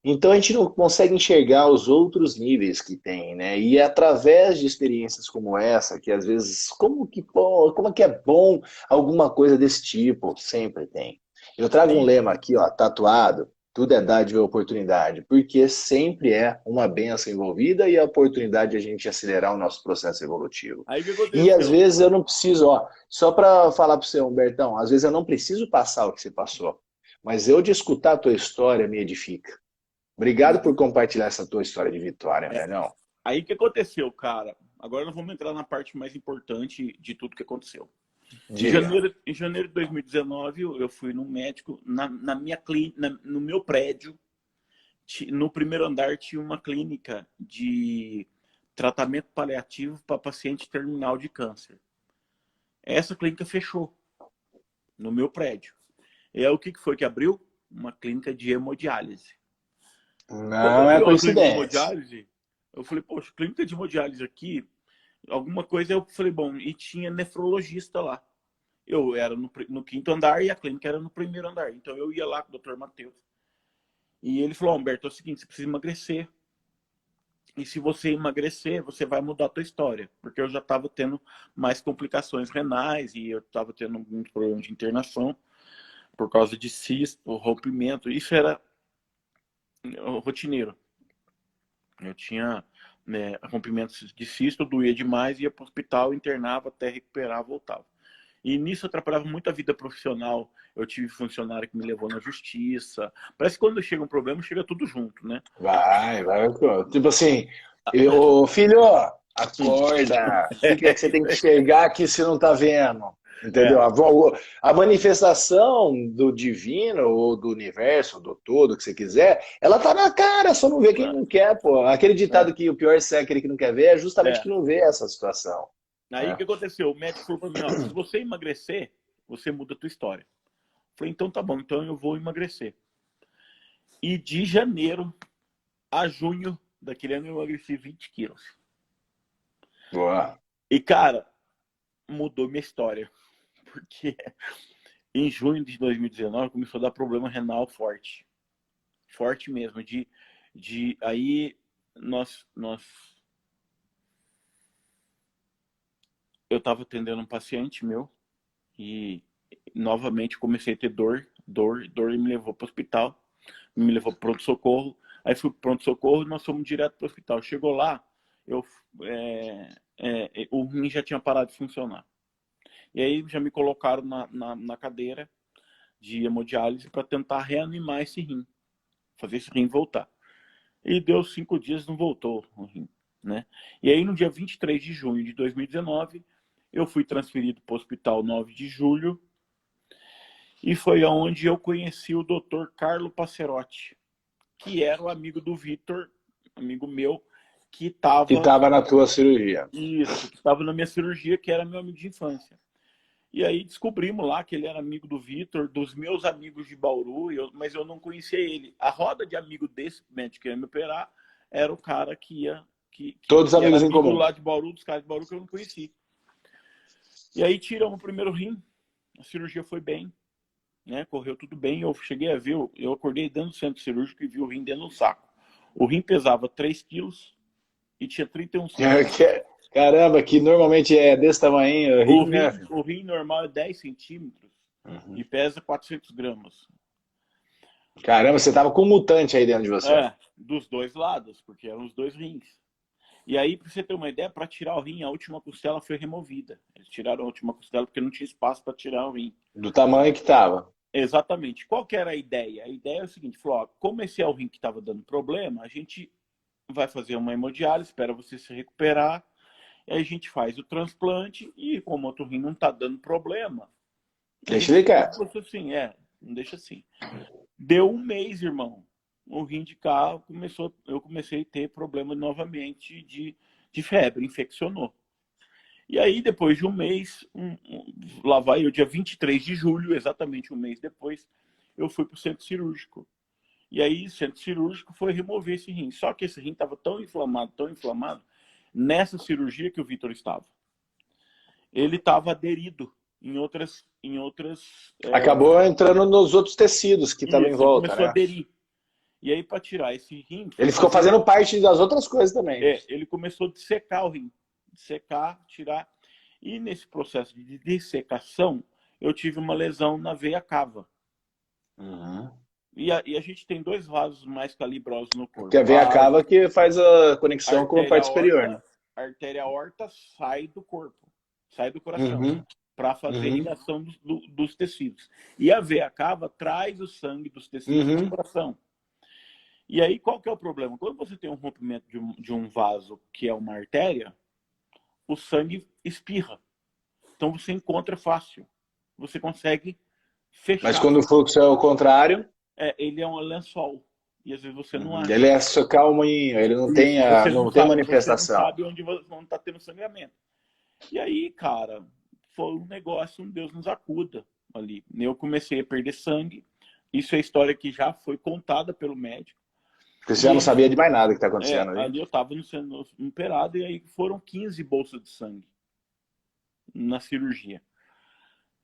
Speaker 1: então a gente não consegue enxergar os outros níveis que tem, né? E é através de experiências como essa, que às vezes, como que é bom alguma coisa desse tipo? Sempre tem. Eu trago um
Speaker 2: Sim,
Speaker 1: lema aqui, ó, tatuado, tudo é dádiva e oportunidade, porque sempre é uma benção envolvida e a oportunidade de a gente acelerar o nosso processo evolutivo.
Speaker 2: aí o que
Speaker 1: E às
Speaker 2: aconteceu?
Speaker 1: vezes eu não preciso, ó, só para falar para você, Humbertão, às vezes eu não preciso passar o que você passou, mas eu de escutar a tua história me edifica. Obrigado por compartilhar essa tua história de vitória,
Speaker 2: É,
Speaker 1: velhão.
Speaker 2: aí o que aconteceu, cara? Agora nós vamos entrar na parte mais importante de tudo que aconteceu.
Speaker 1: Diga.
Speaker 2: Em janeiro de 2019, eu fui num médico, na minha clínica, no meu prédio, no primeiro andar tinha uma clínica de tratamento paliativo para paciente terminal de câncer. Essa clínica fechou no meu prédio. E aí o que foi que abriu? Uma clínica de hemodiálise. Quando
Speaker 1: Não é
Speaker 2: abriu a clínica de
Speaker 1: coincidência.
Speaker 2: hemodiálise, eu falei, poxa, clínica de hemodiálise aqui, alguma coisa, eu falei, bom, e tinha nefrologista lá. Eu era no quinto andar e a clínica era no primeiro andar. Então eu ia lá com o Dr. Matheus. E ele falou, Humberto, é o seguinte, você precisa emagrecer. E se você emagrecer, você vai mudar a tua história. Porque eu já estava tendo mais complicações renais e eu estava tendo alguns problemas de internação por causa de cisto, rompimento. Isso era rotineiro. Eu tinha, né, rompimentos de cisto, doía demais, ia para o hospital, internava até recuperar, voltava. E nisso atrapalhava muito a vida profissional. Eu tive funcionário que me levou na justiça. Parece que quando chega um problema, chega tudo junto, né?
Speaker 1: Vai. Tipo assim, ô filho,
Speaker 2: Hum.
Speaker 1: acorda. O que é que você tem que enxergar aqui se não tá vendo? Entendeu?
Speaker 2: É,
Speaker 1: A manifestação do divino ou do universo, do todo, que você quiser, ela tá na cara, só não vê quem não quer, pô. Aquele ditado que o pior é aquele que não quer ver, é justamente
Speaker 2: é.
Speaker 1: que não vê essa situação.
Speaker 2: Aí o
Speaker 1: Né?
Speaker 2: que aconteceu? O médico falou para mim, ó, se você emagrecer, você muda a tua história. Eu falei, então tá bom, então eu vou emagrecer. E de janeiro a junho daquele ano eu emagreci 20 quilos.
Speaker 1: Boa.
Speaker 2: E, cara, mudou minha história. Porque em junho de 2019 começou a dar problema renal forte. Forte mesmo. Aí eu estava atendendo um paciente meu e novamente comecei a ter dor e me levou para o hospital, me levou para pronto-socorro. Aí fui para pronto-socorro e nós fomos direto para o hospital. Chegou lá, o rim já tinha parado de funcionar. E aí já me colocaram na cadeira de hemodiálise para tentar reanimar esse rim, fazer esse rim voltar. E deu 5 dias, não voltou o rim, né? E aí no dia 23 de junho de 2019, eu fui transferido para o hospital 9 de julho e foi onde eu conheci o Dr. Carlo Passerotti, que era o amigo do Vitor, amigo meu, que
Speaker 1: Que
Speaker 2: estava
Speaker 1: estava na tua cirurgia.
Speaker 2: isso, que estava na minha cirurgia, que era meu amigo de infância. E aí descobrimos lá que ele era amigo do Vitor, dos meus amigos de Bauru, mas eu não conhecia ele. A roda de amigo desse médico que ia me operar era o cara
Speaker 1: Todos
Speaker 2: que era
Speaker 1: amigos em
Speaker 2: amigo
Speaker 1: comum.
Speaker 2: lá de Bauru, dos caras de Bauru que eu não conheci. E aí tiramos o primeiro rim, a cirurgia foi bem, né? Correu tudo bem. Eu cheguei a ver, eu acordei dentro do centro cirúrgico e vi o rim dentro do saco. O rim pesava 3 quilos e tinha 31 centímetros.
Speaker 1: Caramba, que normalmente é desse tamanho, rim, né?
Speaker 2: O rim normal é 10 centímetros
Speaker 1: Uhum.
Speaker 2: e pesa 400 gramas.
Speaker 1: Caramba, você tava com um mutante aí dentro de você.
Speaker 2: Dos dois lados, porque eram os dois rins. E aí, para você ter uma ideia, para tirar o rim, a última costela foi removida. Eles tiraram a última costela porque não tinha espaço para tirar o rim.
Speaker 1: Do tamanho que tava.
Speaker 2: Exatamente. Qual que era a ideia? A ideia é o seguinte, falou, ó, como esse é o rim que estava dando problema, a gente vai fazer uma hemodiálise, espera você se recuperar, e aí a gente faz o transplante, e como o outro rim não está dando problema, a
Speaker 1: Deixa
Speaker 2: gente
Speaker 1: ele quieto.
Speaker 2: assim, não deixa assim. Deu um mês, irmão. O rim de cá eu comecei a ter problema novamente de febre, infeccionou. E aí, depois de um mês, lá vai eu, dia 23 de julho, exatamente um mês depois, eu fui para o centro cirúrgico. E aí, o centro cirúrgico foi remover esse rim. Só que esse rim estava tão inflamado, nessa cirurgia que o Vitor estava. Ele estava aderido em outras.
Speaker 1: Acabou entrando nos outros tecidos que estavam em
Speaker 2: Isso, ele
Speaker 1: volta,
Speaker 2: começou a
Speaker 1: né?
Speaker 2: aderir. E aí, para tirar esse rim, foi
Speaker 1: Ele ficou
Speaker 2: fazer.
Speaker 1: fazendo parte das outras coisas também.
Speaker 2: Ele começou a dissecar o rim. Dissecar, tirar. E nesse processo de dissecação, eu tive uma lesão na veia cava.
Speaker 1: Uhum.
Speaker 2: E a gente tem dois vasos mais calibrosos no
Speaker 1: Que a
Speaker 2: corpo.
Speaker 1: veia cava que faz a conexão com a
Speaker 2: Artéria
Speaker 1: parte superior,
Speaker 2: aorta,
Speaker 1: né?
Speaker 2: a artéria aorta sai do corpo, sai do coração,
Speaker 1: Uhum.
Speaker 2: para fazer
Speaker 1: Uhum.
Speaker 2: irrigação dos tecidos. E a veia cava traz o sangue dos tecidos para o
Speaker 1: Uhum.
Speaker 2: coração. E aí, qual que é o problema? Quando você tem um rompimento de um vaso que é uma artéria, o sangue espirra. Então você encontra fácil. Você consegue
Speaker 3: Mas
Speaker 2: fechar.
Speaker 3: quando o fluxo é o contrário,
Speaker 2: Ele é um lençol. E às vezes você não acha.
Speaker 3: ele é só calminho, ele não tem,
Speaker 2: Isso, você não
Speaker 3: não tem
Speaker 2: sabe, você não
Speaker 3: manifestação.
Speaker 2: sabe onde está tendo sangramento. E aí, cara, foi um negócio, um Deus nos acuda ali. Eu comecei a perder sangue. Isso é história que já foi contada pelo médico.
Speaker 3: Porque você
Speaker 2: E
Speaker 3: já não
Speaker 2: ele,
Speaker 3: sabia de mais nada que está acontecendo ali.
Speaker 2: ali eu estava sendo operado e aí foram 15 bolsas de sangue na cirurgia.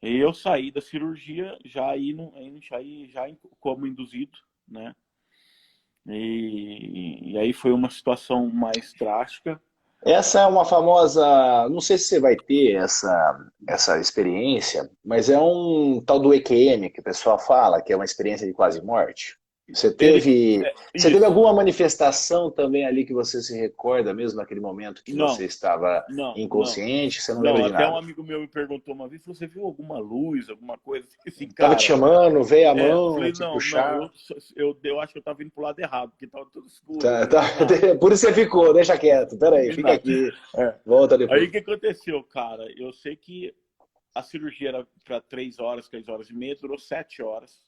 Speaker 2: E eu saí da cirurgia já em coma induzido, né? E aí foi uma situação mais drástica.
Speaker 3: Essa é uma famosa, não sei se você vai ter essa experiência, mas é um tal do EQM que o pessoal fala, que é uma experiência de quase morte. Você
Speaker 2: Ele,
Speaker 3: teve, você teve
Speaker 2: isso.
Speaker 3: alguma manifestação também ali que você se recorda mesmo naquele momento que você
Speaker 2: Não,
Speaker 3: estava
Speaker 2: não, não.
Speaker 3: inconsciente, você não lembra
Speaker 2: Não,
Speaker 3: de
Speaker 2: até um
Speaker 3: nada?
Speaker 2: amigo meu me perguntou uma vez, você viu alguma luz, alguma coisa? Assim,
Speaker 3: Tava te
Speaker 2: cara,
Speaker 3: chamando, veio a
Speaker 2: eu
Speaker 3: mão,
Speaker 2: falei,
Speaker 3: te
Speaker 2: não,
Speaker 3: puxar.
Speaker 2: eu acho que eu tava indo pro lado errado, porque tava tudo escuro, eu
Speaker 3: Tá,
Speaker 2: não vi nada.
Speaker 3: Por isso você ficou, deixa quieto,
Speaker 2: Não
Speaker 3: peraí,
Speaker 2: vi
Speaker 3: fica
Speaker 2: nada.
Speaker 3: aqui,
Speaker 2: É.
Speaker 3: volta
Speaker 2: Aí
Speaker 3: depois.
Speaker 2: o que aconteceu, cara? Eu sei que a cirurgia era para 3 horas e meia, durou 7 horas.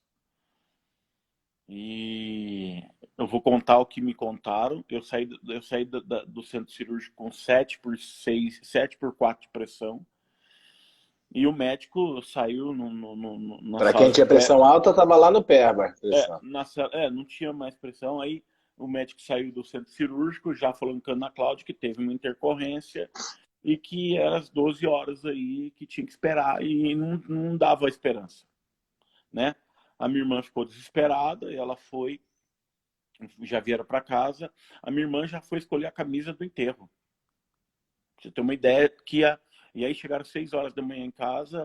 Speaker 2: E eu vou contar o que me contaram. Eu saí do centro cirúrgico com 7/6, 7/4 de pressão. E o médico saiu na
Speaker 3: Para
Speaker 2: sala
Speaker 3: quem
Speaker 2: de
Speaker 3: tinha
Speaker 2: espera.
Speaker 3: pressão alta, tava lá no Perba.
Speaker 2: Não tinha mais pressão. Aí o médico saiu do centro cirúrgico, já falando com a Ana Cláudia que teve uma intercorrência e que era às 12 horas aí que tinha que esperar e não dava esperança, né? A minha irmã ficou desesperada e ela foi, já vieram para casa. A minha irmã já foi escolher a camisa do enterro. Pra você ter uma ideia e aí chegaram 6 horas da manhã em casa,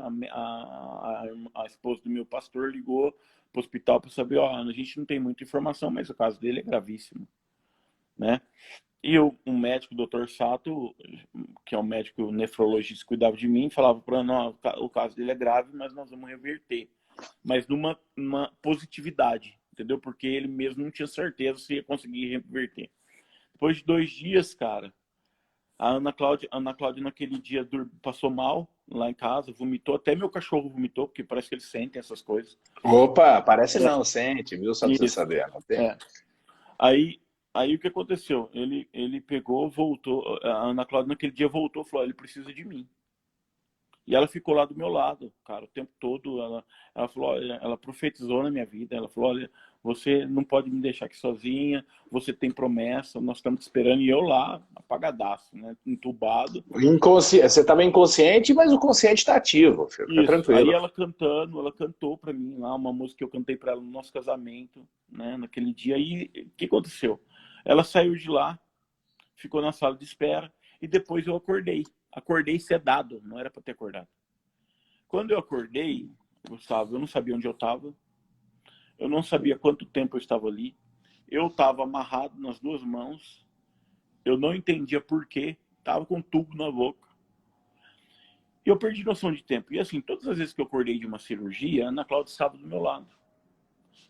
Speaker 2: a esposa do meu pastor ligou para o hospital para saber, ó, a gente não tem muita informação, mas o caso dele é gravíssimo, né? E um médico, o doutor Sato, que é um médico nefrologista que cuidava de mim, falava para nós, o caso dele é grave, mas nós vamos reverter. Mas numa positividade, entendeu? Porque ele mesmo não tinha certeza se ia conseguir reverter. Depois de 2 dias, cara, a Ana Cláudia naquele dia passou mal lá em casa, vomitou, até meu cachorro vomitou, porque parece que eles sentem essas coisas.
Speaker 3: Opa, parece
Speaker 2: É,
Speaker 3: não, sente, viu? Só pra você
Speaker 2: isso.
Speaker 3: saber. Não tem.
Speaker 2: É. Aí o que aconteceu? Ele pegou, voltou, a Ana Cláudia naquele dia voltou e falou, ele precisa de mim. E ela ficou lá do meu lado, cara, o tempo todo. Ela falou, olha, ela profetizou na minha vida. Ela falou, olha, você não pode me deixar aqui sozinha, você tem promessa, nós estamos te esperando. E eu lá, apagadaço, né, entubado.
Speaker 3: Você estava inconsciente, mas o consciente está ativo, filho. Fica
Speaker 2: Isso. Aí
Speaker 3: tranquilo.
Speaker 2: ela cantou pra mim lá uma música que eu cantei pra ela no nosso casamento, né, naquele dia. Aí o que aconteceu? Ela saiu de lá, ficou na sala de espera e depois eu acordei. Acordei sedado, não era para ter acordado. Quando eu acordei, Gustavo, eu não sabia onde eu estava, eu não sabia quanto tempo eu estava ali, eu estava amarrado nas 2 mãos, eu não entendia por quê, estava com um tubo na boca. E eu perdi noção de tempo. E assim, todas as vezes que eu acordei de uma cirurgia, a Ana Cláudia estava do meu lado.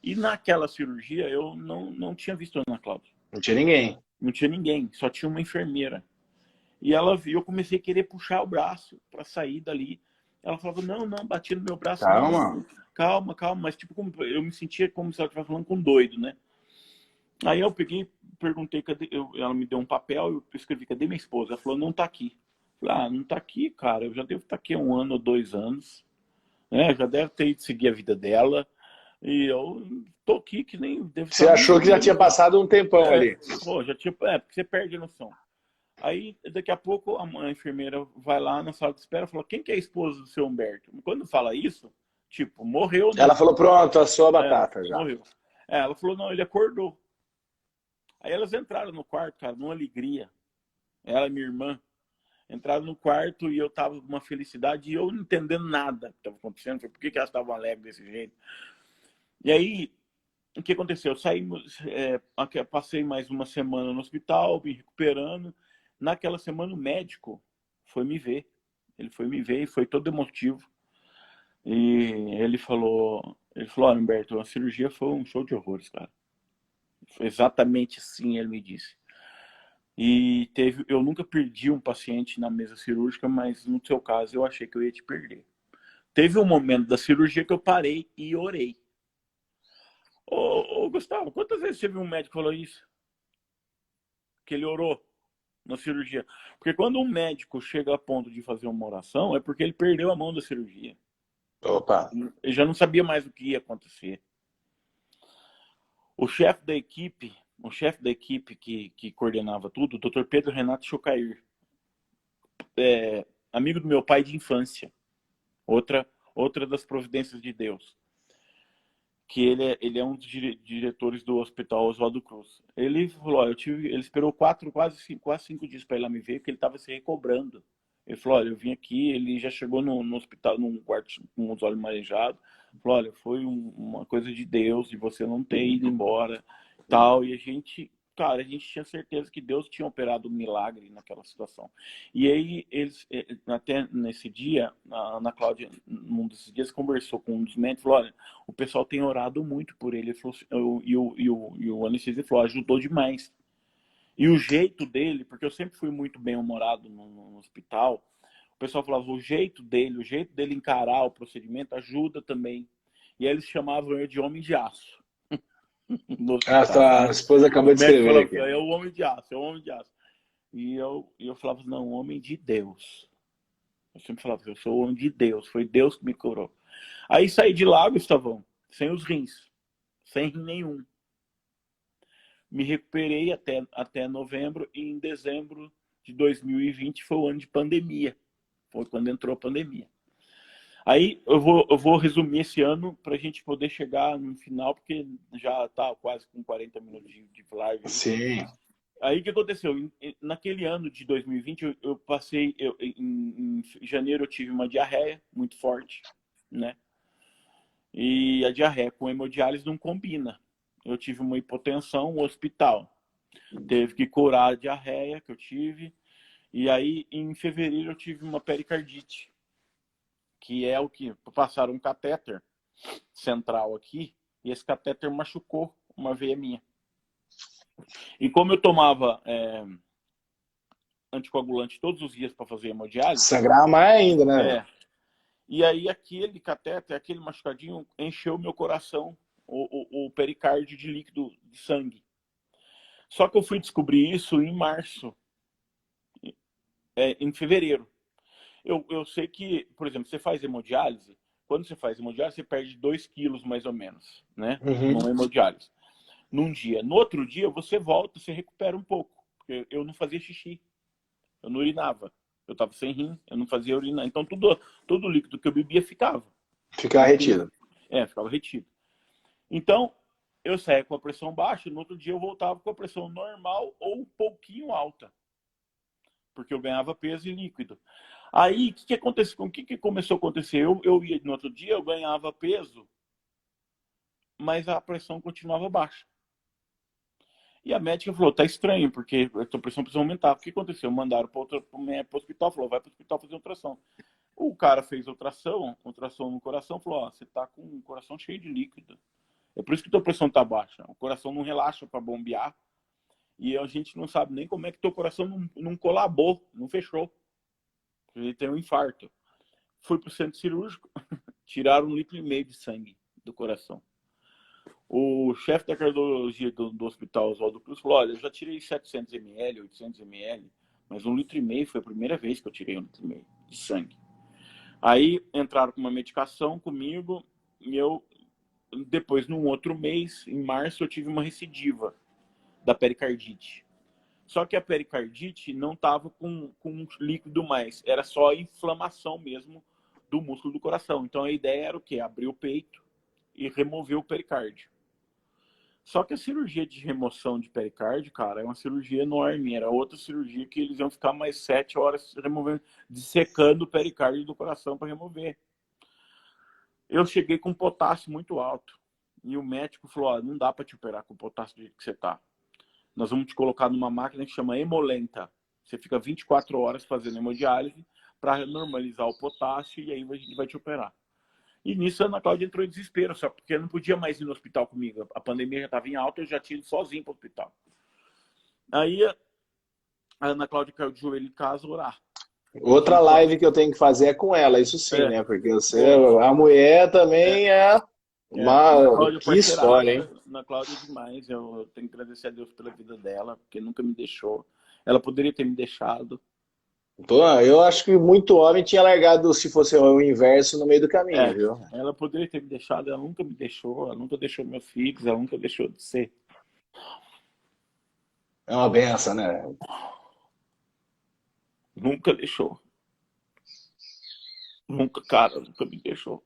Speaker 2: E naquela cirurgia eu não tinha visto a Ana Cláudia.
Speaker 3: Não tinha ninguém.
Speaker 2: Não tinha ninguém, só tinha uma enfermeira. E ela viu, eu comecei a querer puxar o braço para sair dali. Ela falava, não, batia no meu braço,
Speaker 3: Calma.
Speaker 2: não, calma, mas tipo, eu me sentia como se ela estivesse falando com um doido, né? Aí eu peguei, perguntei, ela me deu um papel, eu escrevi, cadê minha esposa? Ela falou, não tá aqui. Eu falei, não tá aqui, cara, eu já devo estar aqui há 1 ano ou 2 anos, né? Já deve ter ido seguir a vida dela, e eu tô aqui que nem, devo
Speaker 3: Você
Speaker 2: estar nem
Speaker 3: achou que já tinha
Speaker 2: dormindo.
Speaker 3: passado um tempão ali.
Speaker 2: Já tinha, porque você perde a noção. Aí, daqui a pouco, a enfermeira vai lá na sala de espera e fala, quem que é a esposa do seu Humberto? Quando fala isso, tipo, morreu, né?
Speaker 3: Ela falou, pronto, assou a batata já.
Speaker 2: Morreu. Ela falou, não, ele acordou. Aí elas entraram no quarto, cara, numa alegria. Ela e minha irmã entraram no quarto e eu tava com uma felicidade e eu não entendendo nada que estava acontecendo. Por que elas estavam alegres desse jeito? E aí, o que aconteceu? Eu saí, passei mais uma semana no hospital, me recuperando. Naquela semana o médico foi me ver. Ele foi me ver e foi todo emotivo. E ele falou, olha, Humberto, a cirurgia foi um show de horrores, cara. Foi exatamente assim, ele me disse. E eu nunca perdi um paciente na mesa cirúrgica, mas no seu caso eu achei que eu ia te perder. Teve um momento da cirurgia que eu parei e orei. Ô Gustavo, quantas vezes você viu um médico que falou isso? Que ele orou na cirurgia? Porque quando um médico chega a ponto de fazer uma oração, é porque ele perdeu a mão da cirurgia.
Speaker 3: Opa.
Speaker 2: Ele já não sabia mais o que ia acontecer. O chefe da equipe que coordenava tudo, o Dr. Pedro Renato Chocair, amigo do meu pai de infância, outra das providências de Deus, que ele é um dos diretores do Hospital Oswaldo Cruz. Ele falou, ele esperou quase 5 dias para ir lá me ver, porque ele estava se recobrando. Ele falou, olha, eu vim aqui, ele já chegou no hospital, num quarto com os olhos marejados, falou, olha, foi uma coisa de Deus, de você não ter ido embora, tal, e a gente tinha certeza que Deus tinha operado um milagre naquela situação. E aí, eles, até nesse dia, a Ana Cláudia, num desses dias, conversou com um dos médicos, falou, olha, o pessoal tem orado muito por ele, e o anestesista falou, ajudou demais. E o jeito dele, porque eu sempre fui muito bem-humorado no hospital, o pessoal falava, o jeito dele encarar o procedimento ajuda também. E aí eles chamavam eu de homem de aço.
Speaker 3: Sua esposa acabou de escrever aqui.
Speaker 2: É o homem de aço, é o homem de aço. E eu falava, não, homem de Deus. Eu sempre falava, eu sou o homem de Deus, foi Deus que me curou. Aí saí de lá, Gustavão, sem os rins, sem rim nenhum. Me recuperei até novembro, e em dezembro de 2020 foi o ano de pandemia. Foi quando entrou a pandemia. Aí eu vou resumir esse ano para a gente poder chegar no final, porque já está quase com 40 minutos de live.
Speaker 3: Sim.
Speaker 2: Aí o que aconteceu? Naquele ano de 2020, eu passei... em janeiro eu tive uma diarreia muito forte, né? E a diarreia com hemodiálise não combina. Eu tive uma hipotensão, o hospital teve que curar a diarreia que eu tive. E aí, em fevereiro, eu tive uma pericardite, que é o que passaram um catéter central aqui, e esse catéter machucou uma veia minha. E como eu tomava anticoagulante todos os dias para fazer hemodiálise...
Speaker 3: Sangrar mais ainda, né?
Speaker 2: E aí aquele catéter, aquele machucadinho, encheu meu coração, o pericárdio de líquido de sangue. Só que eu fui descobrir isso em março, em fevereiro. Eu sei que, por exemplo, você faz hemodiálise, quando você faz hemodiálise, você perde 2 quilos mais ou menos, né? Numa hemodiálise. Num dia. No outro dia, você volta, você recupera um pouco. Porque eu não fazia xixi. Eu não urinava. Eu estava sem rim, eu não fazia urinar. Então, todo o líquido que eu bebia ficava.
Speaker 3: Ficava retido.
Speaker 2: Ficava retido. Então, eu saía com a pressão baixa, no outro dia eu voltava com a pressão normal ou um pouquinho alta. Porque eu ganhava peso e líquido. Aí, o que aconteceu? O que começou a acontecer? Eu ia no outro dia, eu ganhava peso, mas a pressão continuava baixa. E a médica falou, tá estranho, porque a tua pressão precisa aumentar. O que aconteceu? Mandaram para o hospital, falou, vai para o hospital fazer ultrassom. O cara fez ultrassom no coração, falou, ó, você tá com o coração cheio de líquido. É por isso que tua pressão tá baixa. O coração não relaxa para bombear. E a gente não sabe nem como é que teu coração não colabou, não fechou. Ele tem um infarto. Fui pro centro cirúrgico, tiraram 1,5 litro de sangue do coração. O chefe da cardiologia do Hospital Oswaldo Cruz falou, olha, eu já tirei 700 ml, 800 ml, mas 1,5 litro foi a primeira vez que eu tirei 1,5 litro de sangue. Aí entraram com uma medicação comigo e eu, depois, num outro mês, em março, eu tive uma recidiva da pericardite. Só que a pericardite não estava com líquido mais, era só inflamação mesmo do músculo do coração. Então a ideia era o quê? Abrir o peito e remover o pericárdio. Só que a cirurgia de remoção de pericárdio, cara, é uma cirurgia enorme. Era outra cirurgia que eles iam ficar mais 7 horas removendo, dissecando o pericárdio do coração para remover. Eu cheguei com potássio muito alto. E o médico falou, ó, não dá para te operar com o potássio do jeito que você tá. Nós vamos te colocar numa máquina que chama hemolenta. Você fica 24 horas fazendo hemodiálise para normalizar o potássio e aí a gente vai te operar. E nisso a Ana Cláudia entrou em desespero, só porque eu não podia mais ir no hospital comigo. A pandemia já estava em alta, eu já tinha ido sozinho para o hospital. Aí A Ana Cláudia caiu de joelho em casa orar.
Speaker 3: Outra
Speaker 2: Tinha só...
Speaker 3: live que eu tenho que fazer é com ela, isso sim,
Speaker 2: É,
Speaker 3: né? Porque você,
Speaker 2: pô,
Speaker 3: a mulher
Speaker 2: é,
Speaker 3: também é
Speaker 2: Ana
Speaker 3: uma.
Speaker 2: Cláudia,
Speaker 3: Que história,
Speaker 2: parceiraça.
Speaker 3: hein?
Speaker 2: Ana Cláudia é demais. Eu tenho que agradecer a Deus pela vida dela, porque nunca me deixou. Ela poderia ter me deixado.
Speaker 3: Eu acho que muito homem tinha largado, se fosse o inverso, no meio do caminho,
Speaker 2: É,
Speaker 3: viu?
Speaker 2: ela poderia ter me deixado, ela nunca me deixou, ela nunca deixou meus filhos, ela nunca deixou de ser.
Speaker 3: É uma benção, né?
Speaker 2: Nunca deixou. Nunca, cara, nunca me deixou.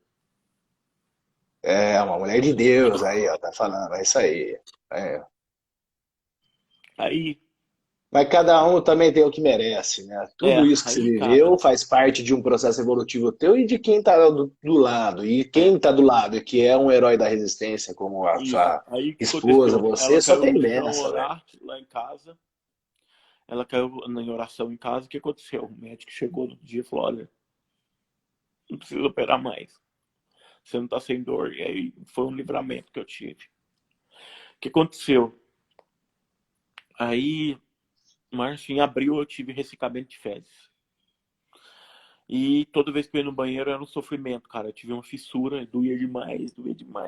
Speaker 3: É uma mulher de Deus aí, ó, tá falando, é isso aí. É.
Speaker 2: Aí,
Speaker 3: Mas cada um também tem o que merece, né? Tudo isso que você
Speaker 2: cara,
Speaker 3: viveu faz parte de um processo evolutivo teu e de quem tá do lado. E quem tá do lado, que é um herói da resistência, como a
Speaker 2: isso.
Speaker 3: sua
Speaker 2: Aí o que
Speaker 3: esposa,
Speaker 2: aconteceu? Ela
Speaker 3: você, só
Speaker 2: caiu
Speaker 3: tem
Speaker 2: no chão
Speaker 3: benção, velho.
Speaker 2: orar lá em casa. Ela caiu em oração em casa. O que aconteceu? O médico chegou no dia e falou: olha, não precisa operar mais. Você não tá sem dor. E aí foi um livramento que eu tive. O que aconteceu? Aí, março, em abril, eu tive ressecamento de fezes. E toda vez que eu ia no banheiro era um sofrimento, cara. Eu tive uma fissura, doía demais,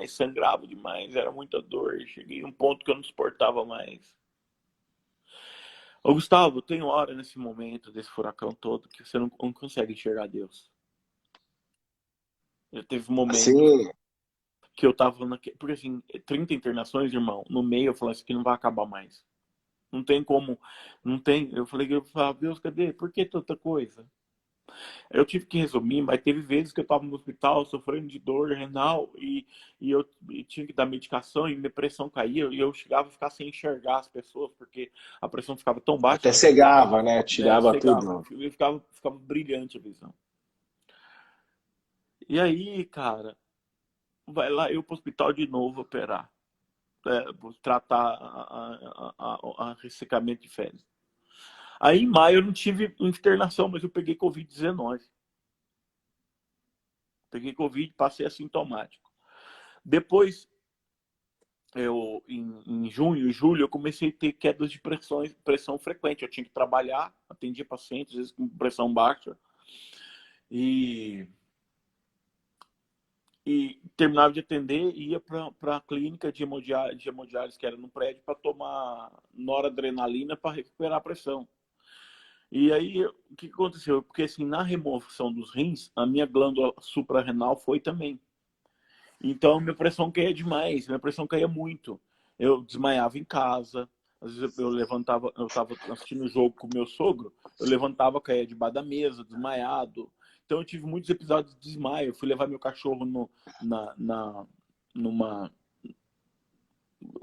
Speaker 2: sangrava demais, era muita dor. Cheguei a um ponto que eu não suportava mais. Ô, Gustavo, tem hora nesse momento, desse furacão todo, que você não consegue enxergar Deus. Já teve um momento
Speaker 3: Assim,
Speaker 2: que eu tava naquele. Porque assim, 30 internações, irmão, no meio eu falei, isso aqui não vai acabar mais. Não tem como. Não tem. Eu falei, Deus, cadê? Por que tanta coisa? Eu tive que resumir, mas teve vezes que eu estava no hospital sofrendo de dor renal e tinha que dar medicação e minha pressão caía e eu chegava a ficar sem enxergar as pessoas porque a pressão ficava tão baixa,
Speaker 3: até cegava, né?
Speaker 2: né,
Speaker 3: Tirava
Speaker 2: cegava,
Speaker 3: tudo.
Speaker 2: ficava brilhante a visão. E aí, cara, vai lá eu pro hospital de novo operar, tratar ressecamento de fezes. Aí em maio eu não tive internação, mas eu peguei Covid-19. Peguei Covid, passei assintomático. Depois, em junho e julho, eu comecei a ter quedas de pressão frequente. Eu tinha que trabalhar, atendia pacientes, às vezes com pressão baixa. E, e terminava de atender e ia para a clínica de hemodiálise, que era no prédio, para tomar noradrenalina para recuperar a pressão. E aí, o que aconteceu? Porque assim, na remoção dos rins, a minha glândula suprarrenal foi também. Então, minha pressão caía demais, minha pressão caía muito. Eu desmaiava em casa, às vezes eu levantava, eu estava assistindo o jogo com o meu sogro, eu levantava, caía debaixo da mesa, desmaiado. Então, eu tive muitos episódios de desmaio. Eu fui levar meu cachorro numa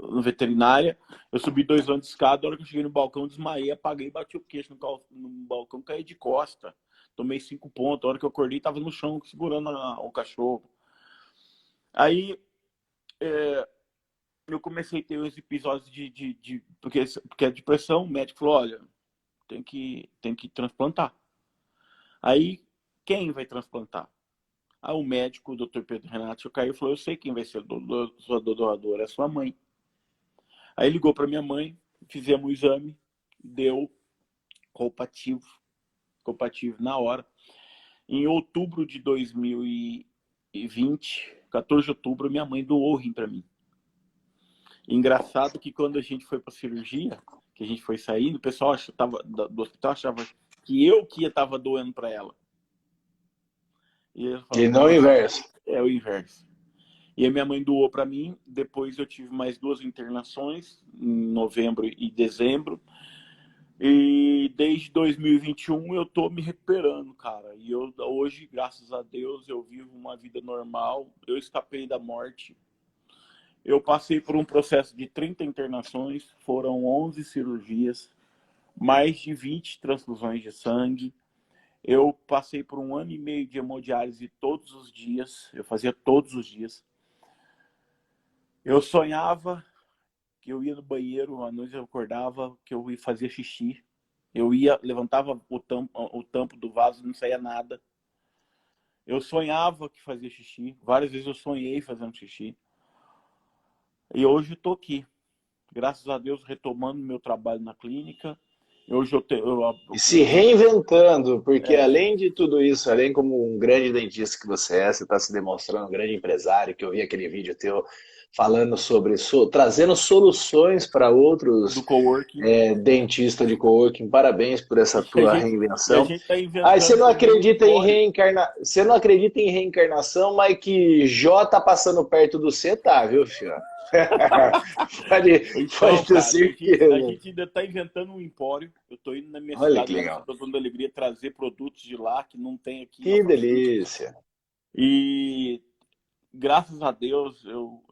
Speaker 2: no veterinária, eu subi 2 anos de escada, a hora que eu cheguei no balcão, desmaiei, apaguei, bati o queixo no balcão, caí de costa, tomei 5 pontos, a hora que eu acordei, estava no chão, segurando o cachorro. Aí, é, eu comecei a ter os episódios porque a depressão, o médico falou, olha, tem que transplantar. Aí, quem vai transplantar? Aí o médico, o Dr. Pedro Renato Chocaí, falou, eu sei quem vai ser o sua doadora, é sua mãe. Aí ligou para minha mãe, fizemos o exame, deu compatível na hora. Em outubro de 2020, 14 de outubro, minha mãe doou o rim para mim. Engraçado que quando a gente foi para cirurgia, que a gente foi saindo, o pessoal do hospital achava que eu que estava doendo para ela. E eu
Speaker 3: E
Speaker 2: falava,
Speaker 3: não o
Speaker 2: não,
Speaker 3: inverso.
Speaker 2: é o inverso. E a minha mãe doou para mim. Depois eu tive mais 2 internações, em novembro e dezembro. E desde 2021 eu tô me recuperando, cara. E eu hoje, graças a Deus, eu vivo uma vida normal. Eu escapei da morte. Eu passei por um processo de 30 internações, foram 11 cirurgias, mais de 20 transfusões de sangue. Eu passei por 1 ano e meio de hemodiálise todos os dias, eu fazia todos os dias. Eu sonhava que eu ia no banheiro, à noite eu acordava, que eu ia fazer xixi. Eu ia, levantava o tampo do vaso, não saía nada. Eu sonhava que fazia xixi, várias vezes eu sonhei fazendo xixi. E hoje eu tô aqui, graças a Deus, retomando meu trabalho na clínica Hoje
Speaker 3: E se reinventando, porque
Speaker 2: é,
Speaker 3: além de tudo isso, além como um grande dentista que você está se demonstrando um grande empresário, que eu vi aquele vídeo teu falando sobre, trazendo soluções para
Speaker 2: do
Speaker 3: outros
Speaker 2: coworking.
Speaker 3: dentistas de coworking. Parabéns por essa
Speaker 2: E a
Speaker 3: tua
Speaker 2: gente, e a
Speaker 3: reinvenção.
Speaker 2: gente está
Speaker 3: Ah, você
Speaker 2: inventando
Speaker 3: não
Speaker 2: também um
Speaker 3: acredita em
Speaker 2: empório.
Speaker 3: você não acredita em reencarnação, mas que Jó tá passando perto do C, tá, viu, filho? Pode
Speaker 2: Então,
Speaker 3: ter
Speaker 2: cara, a
Speaker 3: certeza.
Speaker 2: gente ainda está inventando um empório. Eu estou indo na minha
Speaker 3: Olha
Speaker 2: cidade,
Speaker 3: que
Speaker 2: lá em
Speaker 3: legal.
Speaker 2: Santo Antônio da Alegria, trazer produtos de lá que não tem aqui em
Speaker 3: Que
Speaker 2: Alphaville.
Speaker 3: delícia.
Speaker 2: E graças a Deus, eu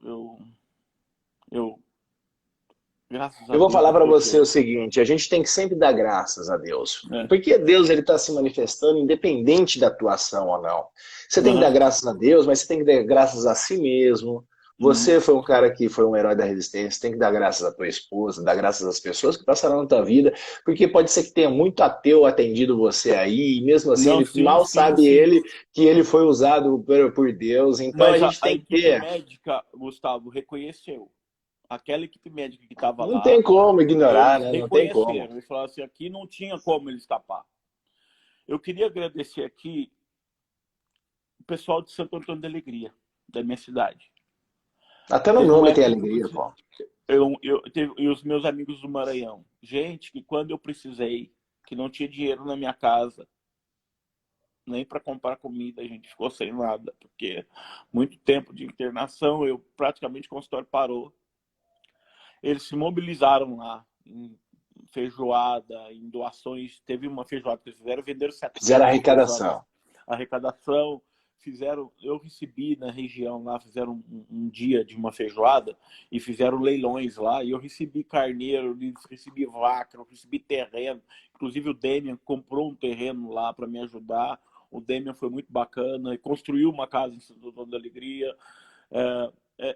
Speaker 2: graças a
Speaker 3: Eu vou
Speaker 2: Deus
Speaker 3: falar
Speaker 2: eu
Speaker 3: para
Speaker 2: tô
Speaker 3: você o
Speaker 2: bem.
Speaker 3: seguinte, a gente tem que sempre dar graças a Deus.
Speaker 2: É.
Speaker 3: Porque Deus ele está se manifestando independente da atuação ou não. Você tem que dar
Speaker 2: Aham.
Speaker 3: graças a Deus, mas você tem que dar graças a si mesmo.
Speaker 2: Uhum.
Speaker 3: Você foi um cara que foi um herói da resistência, tem que dar graças à tua esposa, dar graças às pessoas que passaram na tua vida, porque pode ser que tenha muito ateu atendido você aí, e mesmo assim
Speaker 2: Não,
Speaker 3: ele
Speaker 2: sim,
Speaker 3: mal
Speaker 2: sim,
Speaker 3: sabe
Speaker 2: sim.
Speaker 3: ele que ele foi usado por Deus. Então a
Speaker 2: Mas
Speaker 3: gente
Speaker 2: a
Speaker 3: tem que
Speaker 2: equipe
Speaker 3: ter,
Speaker 2: médica, Gustavo, reconheceu. Aquela equipe médica que estava
Speaker 3: não tem
Speaker 2: lá,
Speaker 3: como ignorar,
Speaker 2: eles
Speaker 3: né? Não tem como.
Speaker 2: reconheceram. Eles falaram assim, aqui não tinha como ele escapar. Eu queria agradecer aqui o pessoal de Santo Antônio da Alegria, da minha cidade.
Speaker 3: Até no
Speaker 2: Teve uma
Speaker 3: nome tem
Speaker 2: época que
Speaker 3: alegria, pô.
Speaker 2: e os meus amigos do Maranhão. Gente, que quando eu precisei, que não tinha dinheiro na minha casa, nem para comprar comida, a gente ficou sem nada, porque muito tempo de internação, eu praticamente o consultório parou. Eles se mobilizaram lá em feijoada, em doações. Teve uma feijoada que eles fizeram, venderam
Speaker 3: Fizeram
Speaker 2: 700 feijoadas.
Speaker 3: arrecadação.
Speaker 2: Arrecadação, fizeram, eu recebi na região lá, fizeram um dia de uma feijoada e fizeram leilões lá, e eu recebi carneiro, recebi vaca, eu recebi terreno. Inclusive o Demian comprou um terreno lá para me ajudar. O Demian foi muito bacana e construiu uma casa em Santo Antônio da Alegria.